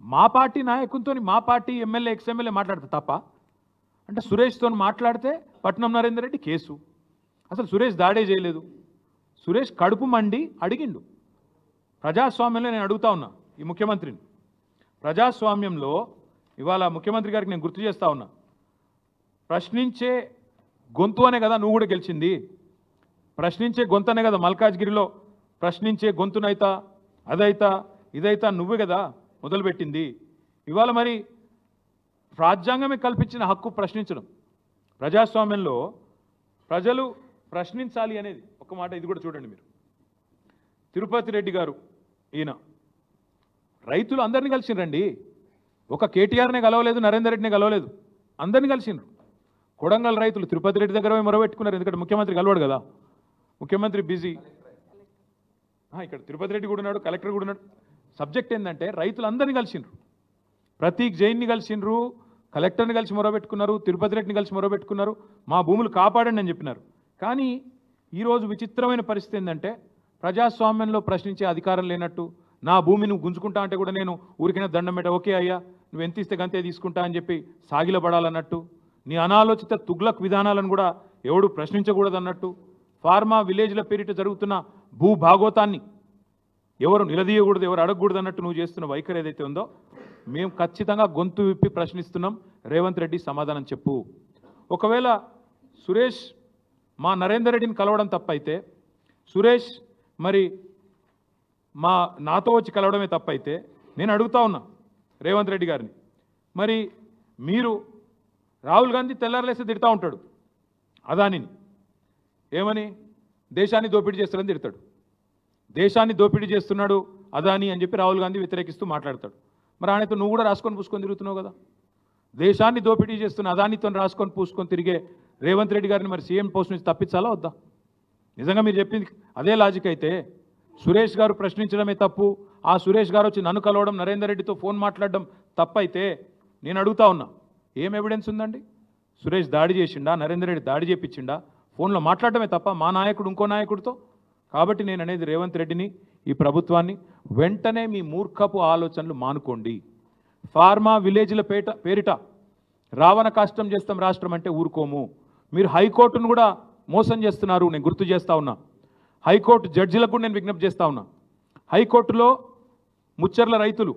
మా పార్టీ నాయకునితో, మా పార్టీ ఎమ్మెల్యే ఎక్స్ఎమ్మెల్యే మాట్లాడితే తప్ప అంటే సురేష్తో మాట్లాడితే పట్నం నరేందర్ రెడ్డి కేసు. అసలు సురేష్ దాడే చేయలేదు. సురేష్ కడుపు మండి అడిగిండు. ప్రజాస్వామ్యంలో నేను అడుగుతా ఉన్నా ఈ ముఖ్యమంత్రిని, ప్రజాస్వామ్యంలో ఇవాళ ముఖ్యమంత్రి గారికి నేను గుర్తు చేస్తా ఉన్నా, ప్రశ్నించే గొంతు అనే కదా నువ్వు కూడా గెలిచింది. ప్రశ్నించే గొంతనే కదా మల్కాజ్గిరిలో ప్రశ్నించే గొంతునైతా అదైతా ఇదైతా నువ్వే కదా మొదలుపెట్టింది. ఇవాళ మరి రాజ్యాంగమే కల్పించిన హక్కు ప్రశ్నించడం. ప్రజాస్వామ్యంలో ప్రజలు ప్రశ్నించాలి అనేది ఒక మాట. ఇది కూడా చూడండి మీరు. తిరుపతి రెడ్డి గారు ఈయన రైతులు అందరినీ కలిసిండ్రండి. ఒక కేటీఆర్నే కలవలేదు, నరేందర్ రెడ్డినే కలవలేదు, అందరినీ కలిసిండ్రు. కొడంగల్ రైతులు తిరుపతి రెడ్డి దగ్గర మొరబెట్టుకున్నారు, ఎందుకంటే ముఖ్యమంత్రి కలవాడు కదా, ముఖ్యమంత్రి బిజీ. ఇక్కడ తిరుపతి రెడ్డి కూడా ఉన్నాడు, కలెక్టర్ కూడా ఉన్నాడు. సబ్జెక్ట్ ఏంటంటే రైతులందరినీ కలిసిండ్రు, ప్రతీక్ జైన్ని కలిసిండ్రు, కలెక్టర్ని కలిసి మొరబెట్టుకున్నారు, తిరుపతి రెడ్డిని కలిసి మొరబెట్టుకున్నారు, మా భూములు కాపాడండి అని చెప్పినారు. కానీ ఈరోజు విచిత్రమైన పరిస్థితి ఏంటంటే ప్రజాస్వామ్యంలో ప్రశ్నించే అధికారం లేనట్టు, నా భూమి నువ్వు గుంజుకుంటా అంటే కూడా నేను ఊరికైనా దండం పెట్ట, ఓకే అయ్యా నువ్వు ఎంత ఇస్తే గంతే తీసుకుంటా అని చెప్పి సాగిలపడాలన్నట్టు, నీ అనాలోచిత తుగ్లక్ విధానాలను కూడా ఎవడు ప్రశ్నించకూడదన్నట్టు, ఫార్మా విలేజ్ల పేరిట జరుగుతున్న భూభాగోతాన్ని ఎవరు నిలదీయకూడదు, ఎవరు అడగకూడదు అన్నట్టు నువ్వు చేస్తున్న వైఖరి ఏదైతే ఉందో మేము ఖచ్చితంగా గొంతు విప్పి ప్రశ్నిస్తున్నాం. రేవంత్ రెడ్డి సమాధానం చెప్పు. ఒకవేళ సురేష్ మా నరేందర్ రెడ్డిని కలవడం తప్పైతే, సురేష్ మరి నాతో వచ్చి కలవడమే తప్పైతే నేను అడుగుతా ఉన్నా రేవంత్ రెడ్డి గారిని, మరి మీరు రాహుల్ గాంధీ తెల్లారలేస్తే తిడతా ఉంటాడు అదానిని, ఏమని దేశాన్ని దోపిడీ చేస్తారని తిడతాడు, దేశాన్ని దోపిడీ చేస్తున్నాడు అదాని అని చెప్పి రాహుల్ గాంధీ వ్యతిరేకిస్తూ మాట్లాడతాడు. మరి ఆయనతో నువ్వు కూడా రాసుకొని పూసుకొని తిరుగుతున్నావు కదా, దేశాన్ని దోపిడీ చేస్తున్న అదానితో రాసుకొని పూసుకొని తిరిగే రేవంత్ రెడ్డి గారిని మరి సీఎం పోస్ట్ నుంచి తప్పించాలా వద్దా? నిజంగా మీరు చెప్పింది అదే లాజిక్ అయితే సురేష్ గారు ప్రశ్నించడమే తప్పు, ఆ సురేష్ గారు వచ్చి నన్ను కలవడం, నరేందర్ రెడ్డితో ఫోన్ మాట్లాడడం తప్పైతే నేను అడుగుతా ఉన్నా, ఏం ఎవిడెన్స్ ఉందండి? సురేష్ దాడి చేసిండా, నరేందర్ రెడ్డి దాడి చేపించిండా? ఫోన్లో మాట్లాడటమే తప్ప మా నాయకుడు ఇంకో నాయకుడితో. కాబట్టి నేను అనేది రేవంత్ రెడ్డిని, ఈ ప్రభుత్వాన్ని, వెంటనే మీ మూర్ఖపు ఆలోచనలు మానుకోండి. ఫార్మా విలేజ్ల పేరిట రావణ కాష్టం చేస్తాం రాష్ట్రం అంటే ఊరుకోము. మీరు హైకోర్టును కూడా మోసం చేస్తున్నారు, నేను గుర్తు చేస్తా ఉన్నా. హైకోర్టు జడ్జిలకు కూడా నేను విజ్ఞప్తి చేస్తా ఉన్నా. హైకోర్టులో ముచ్చర్ల రైతులు,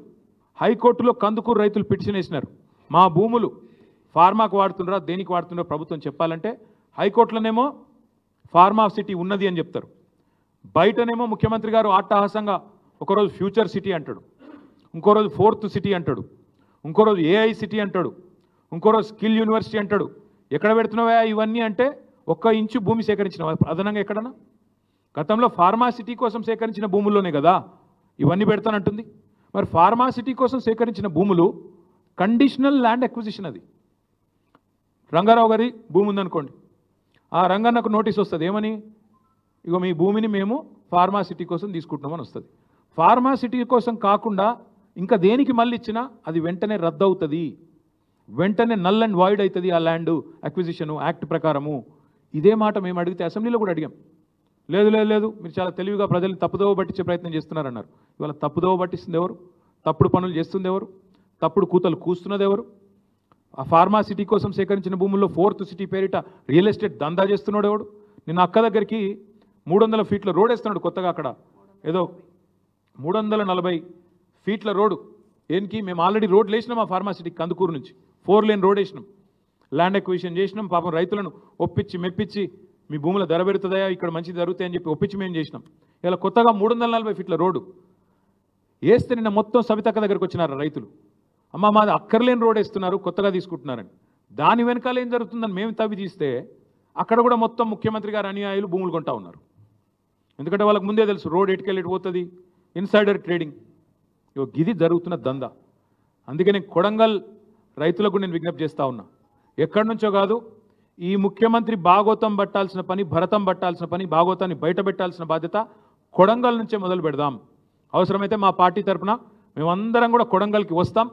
హైకోర్టులో కందుకూరు రైతులు పిటిషన్ వేసినారు, మా భూములు ఫార్మాకు వాడుతున్నారా దేనికి వాడుతున్నారో ప్రభుత్వం చెప్పాలంటే. హైకోర్టులోనేమో ఫార్మా సిటీ ఉన్నది అని చెప్తారు, బయటనేమో ముఖ్యమంత్రి గారు అట్టహాసంగా ఒకరోజు ఫ్యూచర్ సిటీ అంటాడు, ఇంకో రోజు ఫోర్త్ సిటీ అంటాడు, ఇంకో రోజు ఏఐ సిటీ అంటాడు, ఇంకో రోజు స్కిల్ యూనివర్సిటీ అంటాడు. ఎక్కడ పెడుతున్నావా ఇవన్నీ అంటే 1 ఇంచు భూమి సేకరించిన అదనంగా ఎక్కడన్నా? గతంలో ఫార్మా సిటీ కోసం సేకరించిన భూముల్లోనే కదా ఇవన్నీ పెడతానంటుంది. మరి ఫార్మా సిటీ కోసం సేకరించిన భూములు కండిషనల్ ల్యాండ్ అక్విజిషన్. అది రంగారావు గారి భూమి ఉందనుకోండి, ఆ రంగన్నకు నోటీస్ వస్తుంది, ఏమని? ఇగో మీ భూమిని మేము ఫార్మా సిటీ కోసం తీసుకుంటున్నామని వస్తుంది. ఫార్మా సిటీ కోసం కాకుండా ఇంకా దేనికి మళ్ళీ ఇచ్చినా అది వెంటనే రద్దు అవుతుంది, వెంటనే నల్ అండ్ వాయిడ్ అవుతుంది ఆ ల్యాండ్ అక్విజిషను యాక్ట్ ప్రకారము. ఇదే మాట మేము అడిగితే అసెంబ్లీలో కూడా అడిగాం. లేదు లేదు లేదు మీరు చాలా తెలివిగా ప్రజల్ని తప్పుదోవ పట్టించే ప్రయత్నం చేస్తున్నారన్నారు. ఇవాళ తప్పుదోవ పట్టిస్తుంది ఎవరు? తప్పుడు పనులు చేస్తుంది ఎవరు? తప్పుడు కూతలు కూస్తున్నది ఎవరు? ఆ ఫార్మా సిటీ కోసం సేకరించిన భూముల్లో 4th సిటీ పేరిట రియల్ ఎస్టేట్ దందా చేస్తున్నాడు ఎవడు? నిన్న అక్క దగ్గరికి 300 ఫీట్ల రోడ్ వేస్తున్నాడు కొత్తగా, అక్కడ ఏదో 340 ఫీట్ల రోడ్డు. ఏంటి? మేము ఆల్రెడీ రోడ్లు వేసినాం ఆ ఫార్మా సిటీకి, కందుకూరు నుంచి 4 లేన్ రోడ్ వేసినాం, ల్యాండ్ ఎక్విజిషన్ చేసినాం. పాపం రైతులను ఒప్పించి మెప్పించి మీ భూముల ధర పెడుతుందా, ఇక్కడ మంచిది జరుగుతాయని చెప్పి ఒప్పించి మేము చేసినాం. ఇలా కొత్తగా 340 ఫీట్ల రోడ్డు వేస్తే నిన్న మొత్తం సవితక్క దగ్గరికి వచ్చినారు రైతులు, అమ్మ మాది అక్కర్లేని రోడ్ వేస్తున్నారు కొత్తగా తీసుకుంటున్నారని. దాని వెనకాల ఏం జరుగుతుందని మేము తవ్వి తీస్తే అక్కడ కూడా మొత్తం ముఖ్యమంత్రి గారు అనుయాయులు భూములు కొంటా ఉన్నారు. ఎందుకంటే వాళ్ళకి ముందే తెలుసు రోడ్ ఎటుకెళ్ళి పోతుంది, ఇన్సైడర్ ట్రేడింగ్. ఇది జరుగుతున్న దందా. అందుకే నేను కొడంగల్ రైతులకు నేను విజ్ఞప్తి చేస్తూ ఉన్నా, ఎక్కడి నుంచో కాదు, ఈ ముఖ్యమంత్రి భాగోతం పట్టాల్సిన పని, భరతం పట్టాల్సిన పని, భాగోతాన్ని బయట పెట్టాల్సిన బాధ్యత కొడంగల్ నుంచే మొదలు పెడదాం. అవసరమైతే మా పార్టీ తరఫున మేమందరం కూడా కొడంగల్కి వస్తాం,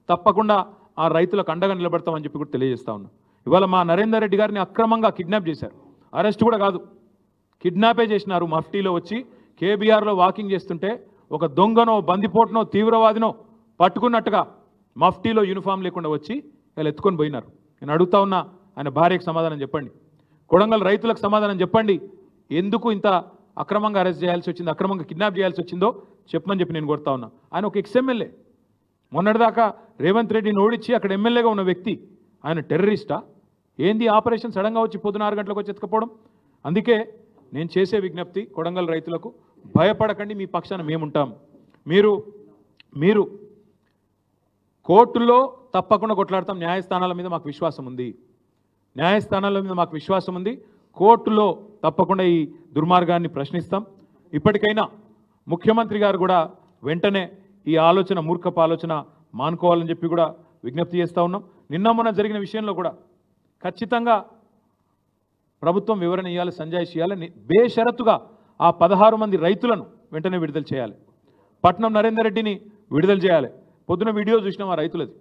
తప్పకుండా ఆ రైతులకు అండగా నిలబడతామని చెప్పి కూడా తెలియజేస్తా ఉన్నాం. ఇవాళ మా నరేందర్ రెడ్డి గారిని అక్రమంగా కిడ్నాప్ చేశారు, అరెస్ట్ కూడా కాదు, కిడ్నాపే చేసినారు. మఫ్టీలో వచ్చి కేబీఆర్లో వాకింగ్ చేస్తుంటే ఒక దొంగనో బందిపోటునో తీవ్రవాదినో పట్టుకున్నట్టుగా మఫ్టీలో యూనిఫామ్ లేకుండా వచ్చి ఇలా ఎత్తుకొని పోయినారు. నేను అడుగుతా ఉన్నా, ఆయన భార్యకు సమాధానం చెప్పండి, కొడంగల్ రైతులకు సమాధానం చెప్పండి, ఎందుకు ఇంత అక్రమంగా అరెస్ట్ చేయాల్సి వచ్చింది, అక్రమంగా కిడ్నాప్ చేయాల్సి వచ్చిందో చెప్పమని చెప్పి నేను కోరుతా ఉన్నా. ఆయన ఒక ఎక్స్ఎమ్మెల్యే, మొన్నటిదాకా రేవంత్ రెడ్డిని ఓడించి అక్కడ ఎమ్మెల్యేగా ఉన్న వ్యక్తి, ఆయన టెర్రరిస్టా ఏంది? ఆపరేషన్ సడన్గా వచ్చి పొద్దున 6 గంటలకు వచ్చి ఎత్తుకపోవడం. అందుకే నేను చేసే విజ్ఞప్తి కొడంగల్ రైతులకు, భయపడకండి, మీ పక్షాన మేముంటాం. మీరు కోర్టులో తప్పకుండా కొట్లాడతాం, న్యాయస్థానాల మీద మాకు విశ్వాసం ఉంది, న్యాయస్థానాల మీద మాకు విశ్వాసం ఉంది. కోర్టులో తప్పకుండా ఈ దుర్మార్గాన్ని ప్రశ్నిస్తాం. ఇప్పటికైనా ముఖ్యమంత్రి గారు కూడా వెంటనే ఈ ఆలోచన, మూర్ఖపు ఆలోచన మానుకోవాలని చెప్పి కూడా విజ్ఞప్తి చేస్తూ ఉన్నాం. నిన్న మొన్న జరిగిన విషయంలో కూడా ఖచ్చితంగా ప్రభుత్వం వివరణ ఇవ్వాలి, సంజాయిషి ఇవ్వాలి. బేషరతుగా ఆ 16 మంది రైతులను వెంటనే విడుదల చేయాలి. పట్నం నరేందర్ రెడ్డిని విడుదల చేయాలి. పొద్దున వీడియో చూసినాం ఆ రైతులది,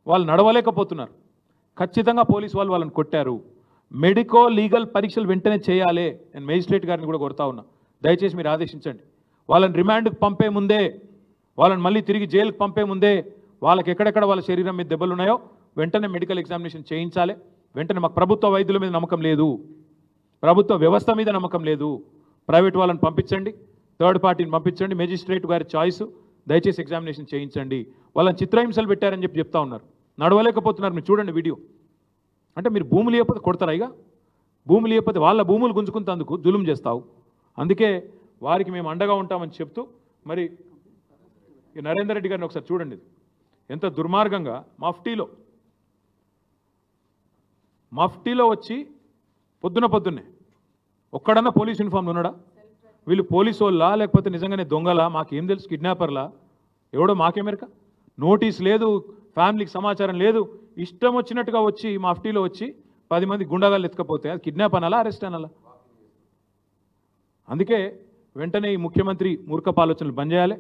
వాళ్ళు నడవలేకపోతున్నారు. ఖచ్చితంగా పోలీసు వాళ్ళు వాళ్ళని కొట్టారు. మెడికో లీగల్ పరీక్షలు వెంటనే చేయాలి. నేను మేజిస్ట్రేట్ గారిని కూడా కొడతా ఉన్నా, దయచేసి మీరు ఆదేశించండి. వాళ్ళని రిమాండ్కి పంపే ముందే, వాళ్ళని మళ్ళీ తిరిగి జైలుకి పంపే ముందే వాళ్ళకి ఎక్కడెక్కడ వాళ్ళ శరీరం మీద దెబ్బలు ఉన్నాయో వెంటనే మెడికల్ ఎగ్జామినేషన్ చేయించాలి. వెంటనే మాకు ప్రభుత్వ వైద్యుల మీద నమ్మకం లేదు, ప్రభుత్వ వ్యవస్థ మీద నమ్మకం లేదు. ప్రైవేట్ వాళ్ళని పంపించండి, థర్డ్ పార్టీని పంపించండి, మేజిస్ట్రేట్ గారి చాయిస్. దయచేసి ఎగ్జామినేషన్ చేయించండి. వాళ్ళని చిత్రహింసలు పెట్టారని చెప్పి చెప్తా ఉన్నారు, నడవలేకపోతున్నారు. మీరు చూడండి వీడియో. అంటే మీరు భూములు ఇవ్వకపోతే కొడతారా? ఇక భూములు ఇవ్వకపోతే వాళ్ళ భూములు గుంజుకుంటేందుకు జులుం చేస్తావు. అందుకే వారికి మేము అండగా ఉంటామని చెప్తూ, మరి ఈ నరేందర్ రెడ్డి గారిని ఒకసారి చూడండి, ఎంత దుర్మార్గంగా మఫ్టీలో వచ్చి పొద్దున్నే ఒక్కడన్నా పోలీస్ యూనిఫామ్లు ఉన్నాడా? వీళ్ళు పోలీసు వాళ్ళా లేకపోతే నిజంగానే దొంగలా? మాకేం తెలుసు, కిడ్నాపర్లా ఎవడో మాకేమెరక. నోటీస్ లేదు, ఫ్యామిలీకి సమాచారం లేదు, ఇష్టం వచ్చినట్టుగా వచ్చి మఫ్టీలో వచ్చి 10 మంది గుండాగాళ్ళు ఎత్తుకపోతే అది కిడ్నాప్ అనాలా, అరెస్ట్ అనాలా? అందుకే వెంటనే ఈ ముఖ్యమంత్రి మూర్ఖపు ఆలోచనలు బంద్ చేయాలి.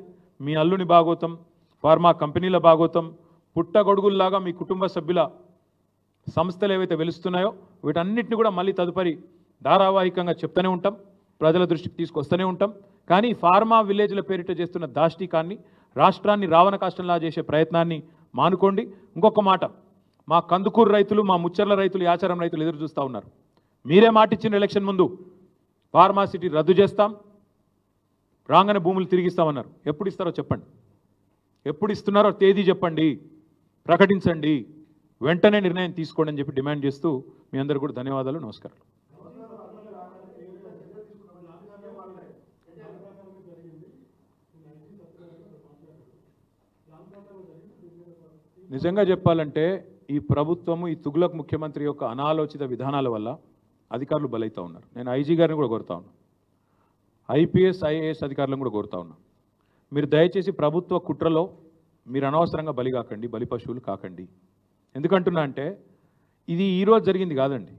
మీ అల్లుని భాగోతం, ఫార్మా కంపెనీల భాగోతం, పుట్టగొడుగుల్లాగా మీ కుటుంబ సభ్యుల సంస్థలు ఏవైతే వెలుస్తున్నాయో వీటన్నిటిని కూడా మళ్ళీ తదుపరి ధారావాహికంగా చెప్తూనే ఉంటాం, ప్రజల దృష్టికి తీసుకొస్తూనే ఉంటాం. కానీ ఫార్మా విలేజ్ల పేరిట చేస్తున్న దాష్టికాన్ని, రాష్ట్రాన్ని రావణ కాష్టంలా చేసే ప్రయత్నాన్ని మానుకోండి. ఇంకొక మాట, మా కందుకూరు రైతులు, మా ముచ్చర్ల రైతులు, యాచారం రైతులు ఎదురు చూస్తూ ఉన్నారు. మీరే మాటిచ్చిన ఎలక్షన్ ముందు ఫార్మాసిటీ రద్దు చేస్తాం, రాగానే భూములు తిరిగిస్తామన్నారు. ఎప్పుడు ఇస్తారో చెప్పండి, ఎప్పుడు ఇస్తున్నారో తేదీ చెప్పండి, ప్రకటించండి, వెంటనే నిర్ణయం తీసుకోండి అని చెప్పి డిమాండ్ చేస్తూ మీ అందరూ కూడా ధన్యవాదాలు, నమస్కారం. నిజంగా చెప్పాలంటే ఈ ప్రభుత్వము, ఈ తుగ్లక్ ముఖ్యమంత్రి యొక్క అనాలోచిత విధానాల వల్ల అధికారులు బలైతా ఉన్నారు. నేను ఐజీ గారిని కూడా కోరుతా ఉన్నా, ఐపీఎస్ ఐఏఎస్ అధికారులను కూడా కోరుతా ఉన్నా, మీరు దయచేసి ప్రభుత్వ కుట్రలో మీరు అనవసరంగా బలి కాకండి, బలి పశువులు కాకండి. ఎందుకంటున్నా అంటే ఇది ఈరోజు జరిగింది కాదండి,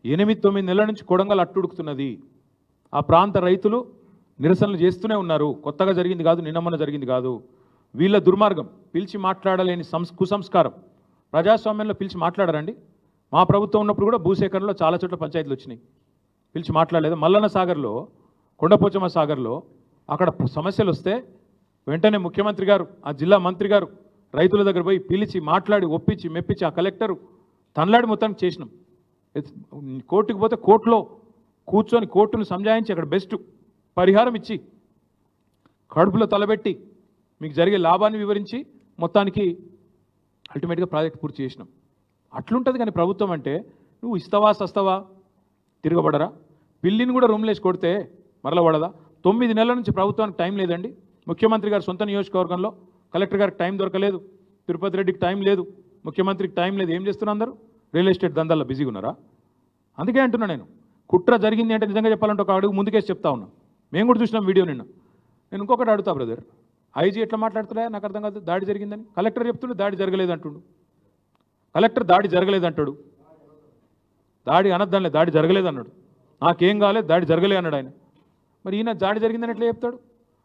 8-9 నెలల నుంచి కొడంగల్ అట్టుడుకుతున్నది. ఆ ప్రాంత రైతులు నిరసనలు చేస్తూనే ఉన్నారు. కొత్తగా జరిగింది కాదు, నిన్నమన్న జరిగింది కాదు. వీళ్ళ దుర్మార్గం, పిలిచి మాట్లాడలేని కుసంస్కారం. ప్రజాస్వామ్యంలో పిలిచి మాట్లాడారండి? మా ప్రభుత్వం ఉన్నప్పుడు కూడా భూసేకరణలో చాలా చోట్ల పంచాయతీలు వచ్చినాయి, పిలిచి మాట్లాడలేదు. మల్లన్న సాగర్లో, కొండపోచమ్మ సాగర్లో అక్కడ సమస్యలు వస్తే వెంటనే ముఖ్యమంత్రి గారు, ఆ జిల్లా మంత్రి గారు రైతుల దగ్గర పోయి పిలిచి మాట్లాడి ఒప్పించి మెప్పించి ఆ కలెక్టరు తనలాడి మొత్తానికి చేసినాం. కోర్టుకు పోతే కోర్టులో కూర్చొని కోర్టును సంజాయించి అక్కడ బెస్ట్ పరిహారం ఇచ్చి కడుపులో తలబెట్టి మీకు జరిగే లాభాన్ని వివరించి మొత్తానికి అల్టిమేట్గా ప్రాజెక్ట్ పూర్తి చేసినాం. అట్లుంటుంది. కానీ ప్రభుత్వం అంటే నువ్వు ఇస్తావా సస్తావా, తిరగబడరా? పిల్లిని కూడా రూమ్లేసి కొడితే మరల పడదా? 9 నెలల నుంచి ప్రభుత్వానికి టైం లేదండి. ముఖ్యమంత్రి గారు సొంత నియోజకవర్గంలో కలెక్టర్ గారికి టైం దొరకలేదు, తిరుపతి రెడ్డికి టైం లేదు, ముఖ్యమంత్రికి టైం లేదు. ఏం చేస్తున్నారు అందరూ? రియల్ ఎస్టేట్ దందాల్లో బిజీగా ఉన్నారా? అందుకే అంటున్నా నేను, కుట్ర జరిగింది అంటే నిజంగా చెప్పాలంటే ఒక అడుగు ముందుకేసి చెప్తా ఉన్నా. మేము కూడా చూసినాం వీడియో నిన్న. నేను ఇంకొకటి అడుగుతా బ్రదర్, ఐజీ ఎట్లా మాట్లాడుతున్నా నాకు అర్థం కాదు. దాడి జరిగిందని కలెక్టర్ చెప్తుండే, దాడి జరగలేదు అంటుండు. కలెక్టర్ దాడి జరగలేదు అంటాడు, దాడి అనద్దానిలే, దాడి జరగలేదు అన్నాడు. నాకేం కాలేదు, దాడి జరగలేదు అన్నాడు ఆయన. మరి ఈయన దాడి జరిగిందని ఎట్లా చెప్తాడు?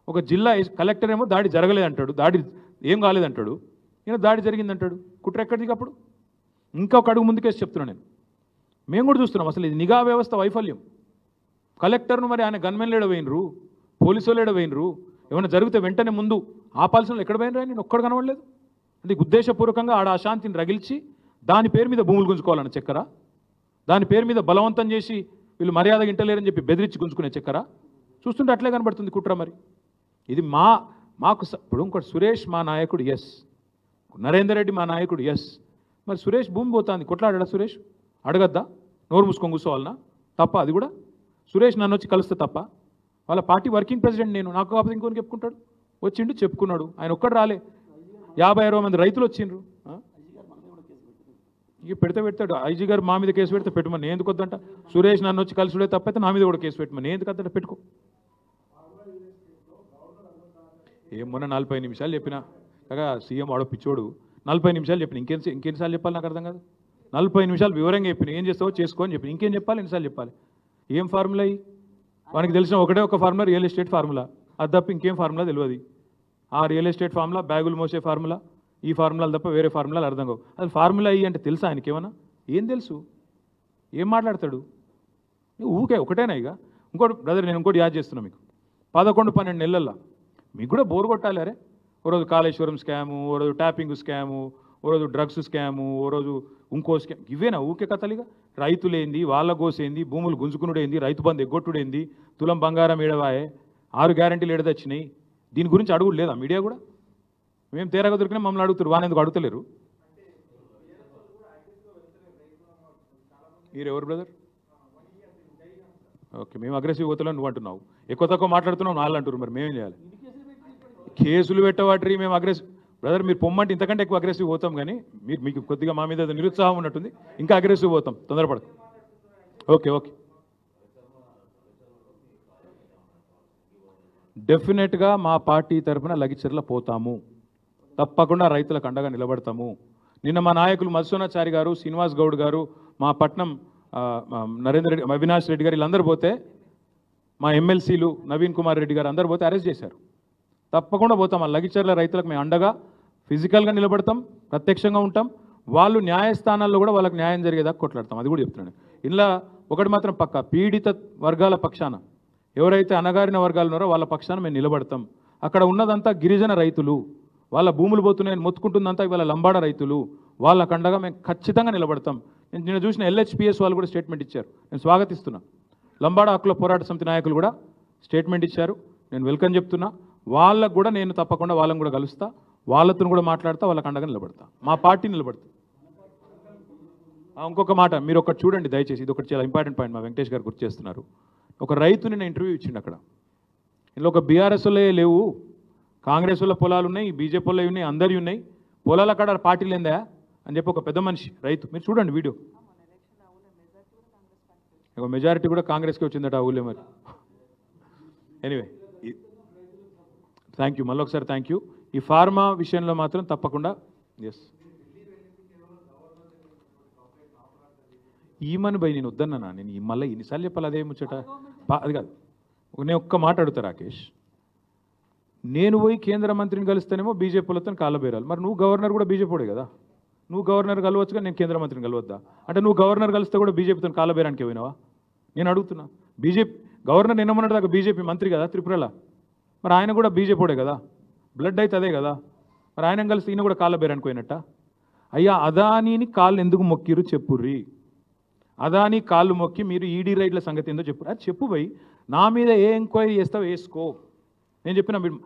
ఒక జిల్లా కలెక్టర్ ఏమో దాడి జరగలేదు అంటాడు, దాడి ఏం కాలేదంటాడు. ఈయన దాడి జరిగిందంటాడు. కుట్ర ఎక్కడిది అప్పుడు? ఇంకొక అడుగు ముందుకేసి చెప్తున్నాను నేను. మేము కూడా చూస్తున్నాం అసలు ఇది నిఘా వ్యవస్థ వైఫల్యం. కలెక్టర్ను మరి ఆయన గన్మెన్లు ఎడవేయినరు, పోలీసు వాళ్ళు ఎడవేయినరు. ఏమైనా జరిగితే వెంటనే ముందు ఆపాల్సిన ఎక్కడ పోయినరు? ఆయన నేను ఒక్కడు కనబడలేదు. అంటే ఉద్దేశపూర్వకంగా ఆడ అశాంతిని రగిల్చి దాని పేరు మీద భూములు గుంజుకోవాలన్న చక్కర, దాని పేరు మీద బలవంతం చేసి వీళ్ళు మర్యాద ఇంటలేరని చెప్పి బెదిరించి గుంజుకునే చక్కర చూస్తుంటే అట్లే కనబడుతుంది కుట్ర. మరి ఇది మాకు ఇప్పుడు ఇంకోటి సురేష్ మా నాయకుడు, ఎస్. నరేందర్ రెడ్డి మా నాయకుడు, ఎస్. మరి సురేష్ భూమి పోతుంది, కొట్లాడా సురేష్? అడగద్దా? నోరు మూసుకొని కూర్చోవాలన్నా? తప్ప అది కూడా? సురేష్ నన్ను వచ్చి కలిస్తే తప్ప? వాళ్ళ పార్టీ వర్కింగ్ ప్రెసిడెంట్ నేను, నాకు కాకపోతే ఇంకొని చెప్పుకుంటాడు. వచ్చిండు చెప్పుకున్నాడు, ఆయన ఒక్కడు రాలే, 50-60 మంది రైతులు వచ్చిండ్రు. ఇక పెడతాడు ఐజీ గారు, మా మీద కేసు పెడితే పెట్టమని. నేను ఎందుకు వద్దంట? సురేష్ నన్ను వచ్చి కలిసిడే తప్పైతే నా మీద కూడా కేసు పెట్టమని. నేను ఎందుకు వద్దంట? పెట్టుకో. మొన్న 40 నిమిషాలు చెప్పినా కాగా సీఎం వాడో పిచ్చోడు, 40 నిమిషాలు చెప్పిన. ఇంకెన్నిసార్లు చెప్పాలి నాకు అర్థం కాదు. 40 నిమిషాలు వివరంగా చెప్పిన ఏం చేస్తావో చేసుకో అని చెప్పి ఇంకేం చెప్పాలి ఎన్నిసార్లు చెప్పాలి ఏం ఫార్ములా అయ్యి వానికి తెలిసిన ఒకటే ఒక ఫార్ములా రియల్ ఎస్టేట్ ఫార్ములా అది తప్ప ఇంకేం ఫార్ములా తెలియదు ఆ రియల్ ఎస్టేట్ ఫార్ములా బ్యాగులు మోసే ఫార్ములా ఈ ఫార్ములాలు తప్ప వేరే ఫార్ములాలు అర్థం కావు అది ఫార్ములా అయ్యి అంటే తెలుసా ఆయనకి ఏమన్నా ఏం తెలుసు ఏం మాట్లాడతాడు ఊకే ఒకటేనా ఇక ఇంకోటి బ్రదర్ నేను ఇంకోటి యాద్ చేస్తున్నా మీకు 11-12 నెలల్లో మీకు కూడా బోరు కొట్టాలి అరే ఓ రోజు కాళేశ్వరం స్కాము ఓ రోజు ట్యాపింగ్ స్కాము ఓ రోజు డ్రగ్స్ స్కాము ఓ రోజు ఇంకో స్కామ్ ఇవేనా ఊకే కథలిగా రైతులేంది వాళ్ళ గోసేంది భూములు గుంజుకునుడేంది రైతు బంధు ఎగ్గొట్టుడేంది తులం బంగారం ఏడవాయే 6 గ్యారెంటీలు ఏడదొచ్చినాయి దీని గురించి అడుగులు లేదా మీడియా కూడా మేము తేరగా దొరికినా మమ్మల్ని అడుగుతారు వాళ్ళు ఎందుకు అడుగుతలేరు మీరు ఎవరు బ్రదర్ ఓకే మేము అగ్రెసివ్ పోతలో నువ్వు అంటున్నావు ఎక్కువ తక్కువ మాట్లాడుతున్నావు వాళ్ళు అంటారు మరి మేమేం చేయాలి కేసులు పెట్టవాటి మేము అగ్రెసివ్ బ్రదర్ మీరు పొమ్మంటే ఇంతకంటే ఎక్కువ అగ్రెసివ్ పోతాం కానీ మీకు కొద్దిగా మా మీద నిరుత్సాహం ఉన్నట్టుంది ఇంకా అగ్రెసివ్ పోతాం తొందరపడ ఓకే ఓకే డెఫినెట్గా మా పార్టీ తరఫున లగిచెర్ల పోతాము తప్పకుండా రైతులకు అండగా నిలబడతాము నిన్న మా నాయకులు మధుసూనాచారి గారు శ్రీనివాస్ గౌడ్ గారు మా పట్నం నరేంద్ర రెడ్డి అవినాష్ రెడ్డి గారు వీళ్ళందరూ పోతే మా ఎమ్మెల్సీలు నవీన్ కుమార్ రెడ్డి గారు అందరూ పోతే అరెస్ట్ చేశారు తప్పకుండా పోతాం ఆ లగిచెర్ల రైతులకు మేము అండగా ఫిజికల్గా నిలబడతాం ప్రత్యక్షంగా ఉంటాం వాళ్ళు న్యాయస్థానాల్లో కూడా వాళ్ళకి న్యాయం జరిగేదాకా కొట్లాడతాం అది కూడా చెప్తున్నాను ఇలా ఒకటి మాత్రం పక్క పీడిత వర్గాల పక్షాన ఎవరైతే అణగారిన వర్గాలు ఉన్నారో వాళ్ళ పక్షాన మేము నిలబడతాం అక్కడ ఉన్నదంతా గిరిజన రైతులు వాళ్ళ భూములు పోతున్నాయని మొత్తుకుంటుందంతా ఇవాళ లంబాడ రైతులు వాళ్ళ కండగా మేము ఖచ్చితంగా నిలబడతాం నేను చూసిన ఎల్హెచ్పిఎస్ వాళ్ళు కూడా స్టేట్మెంట్ ఇచ్చారు నేను స్వాగతిస్తున్నా లంబాడ హక్కుల పోరాట సమితి నాయకులు కూడా స్టేట్మెంట్ ఇచ్చారు నేను వెల్కమ్ చెప్తున్నా వాళ్ళకు కూడా నేను తప్పకుండా వాళ్ళని కూడా కలుస్తా వాళ్ళతో కూడా మాట్లాడతా వాళ్ళ కండగా నిలబడతా మా పార్టీ నిలబడతా ఇంకొక మాట మీరు ఒకటి చూడండి దయచేసి ఇది ఒకటి చాలా ఇంపార్టెంట్ పాయింట్ మా వెంకటేష్ గారు గుర్తు చేస్తున్నారు ఒక రైతుని నేను ఇంటర్వ్యూ ఇచ్చిండు అక్కడ ఇందులో ఒక బీఆర్ఎస్లో లేవు కాంగ్రెస్ వాళ్ళ పొలాలు ఉన్నాయి బీజేపీ వాళ్ళు ఉన్నాయి అందరి ఉన్నాయి పొలాల కాడ పార్టీలు ఏందా అని చెప్పి ఒక పెద్ద మనిషి రైతు మీరు చూడండి వీడియో ఒక మెజారిటీ కూడా కాంగ్రెస్కి వచ్చిందట ఆ ఊళ్ళో మరి ఎనీవే థ్యాంక్ యూ మళ్ళీ ఒకసారి థ్యాంక్ యూ ఈ ఫార్మా విషయంలో మాత్రం తప్పకుండా ఎస్ ఈమని భయ్ నేను వద్దన్నా నేను మళ్ళీ ఇన్నిసార్లు చెప్పాలి అదే ముచ్చట అది కాదు నేను ఒక్క మాట అడుగుతా రాకేష్ నేను పోయి కేంద్ర మంత్రిని కలుస్తానేమో బీజేపీలతో కాళ్ళబేరాలి మరి నువ్వు గవర్నర్ కూడా బీజేపీడే కదా నువ్వు గవర్నర్ కలవచ్చుగా నేను కేంద్ర మంత్రిని కలవద్దా అంటే నువ్వు గవర్నర్ కలిస్తే కూడా బీజేపీతో కాళ్ళబేరానికి పోయినావా నేను అడుగుతున్నా బీజేపీ గవర్నర్ నిన్నమన్నట్టు దాకా బీజేపీ మంత్రి కదా త్రిపురలో మరి ఆయన కూడా బీజేపీడే కదా బ్లడ్ అయితే అదే కదా మరి ఆయన కలిసి ఈయన కూడా కాళ్ళబేరానికి పోయినట్ట అయ్యా అదానీని కాళ్ళు ఎందుకు మొక్కిరు చెప్పుర్రి అదానీ కాళ్ళు మొక్కి మీరు ఈడీ రైట్ల సంగతి ఏందో చెప్పు అది చెప్పు పోయి నా మీద ఏ ఎంక్వైరీ చేస్తావు వేసుకో నేను చెప్పిన మీరు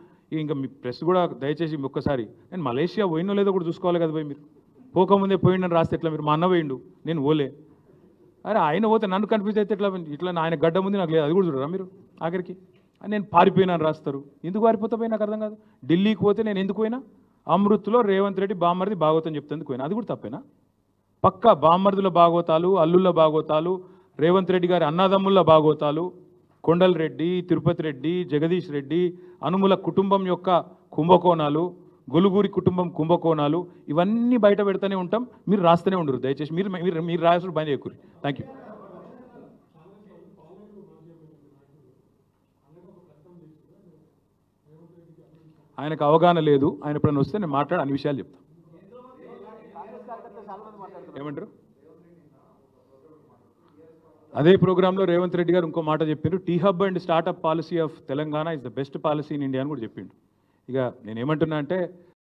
ఇంకా మీ ప్రెస్ కూడా దయచేసి ఒక్కసారి నేను మలేషియా పోయినో లేదో కూడా చూసుకోవాలి కదా పోయి మీరు పోకముందే పోయిండని రాస్తే ఎట్లా మీరు మా అన్న పోయిండు నేను పోలే అరే ఆయన పోతే నన్ను కన్ఫ్యూజ్ అయితే ఇట్లా ఆయన గడ్డ ముందు నాకు లేదు అది కూడా చూడరా మీరు ఆఖరికి నేను పారిపోయినాను రాస్తారు ఎందుకు పారిపోతా పోయి నాకు అర్థం కాదు ఢిల్లీకి పోతే నేను ఎందుకు పోయినా అమృత్లో రేవంత్ రెడ్డి బామ్మర్ది భాగవతం చెప్తేందుకు పోయినా అది కూడా తప్పేనా పక్కా బామ్మర్దుల భాగవతాలు అల్లుళ్ళ భాగవతాలు రేవంత్ రెడ్డి గారి అన్నదమ్ముల భాగవతాలు కొండల్ రెడ్డి తిరుపతి రెడ్డి జగదీష్ రెడ్డి అనుముల కుటుంబం యొక్క కుంభకోణాలు గొలుగూరి కుటుంబం కుంభకోణాలు ఇవన్నీ బయట పెడతానే ఉంటాం మీరు రాస్తూనే ఉండరు దయచేసి మీరు రాసుడు బంద్ చేయకూరి థ్యాంక్ యూ ఆయనకు అవగాహన లేదు ఆయన ఎప్పుడైనా వస్తే నేను మాట్లాడి అన్ని విషయాలు చెప్తాను ఏమంటారు అదే ప్రోగ్రాంలో రేవంత్ రెడ్డి గారు ఇంకో మాట చెప్పారు T hub and startup policy of Telangana is the best policy in India అని కూడా చెప్పిండు ఇక నేనేమంటున్నా అంటే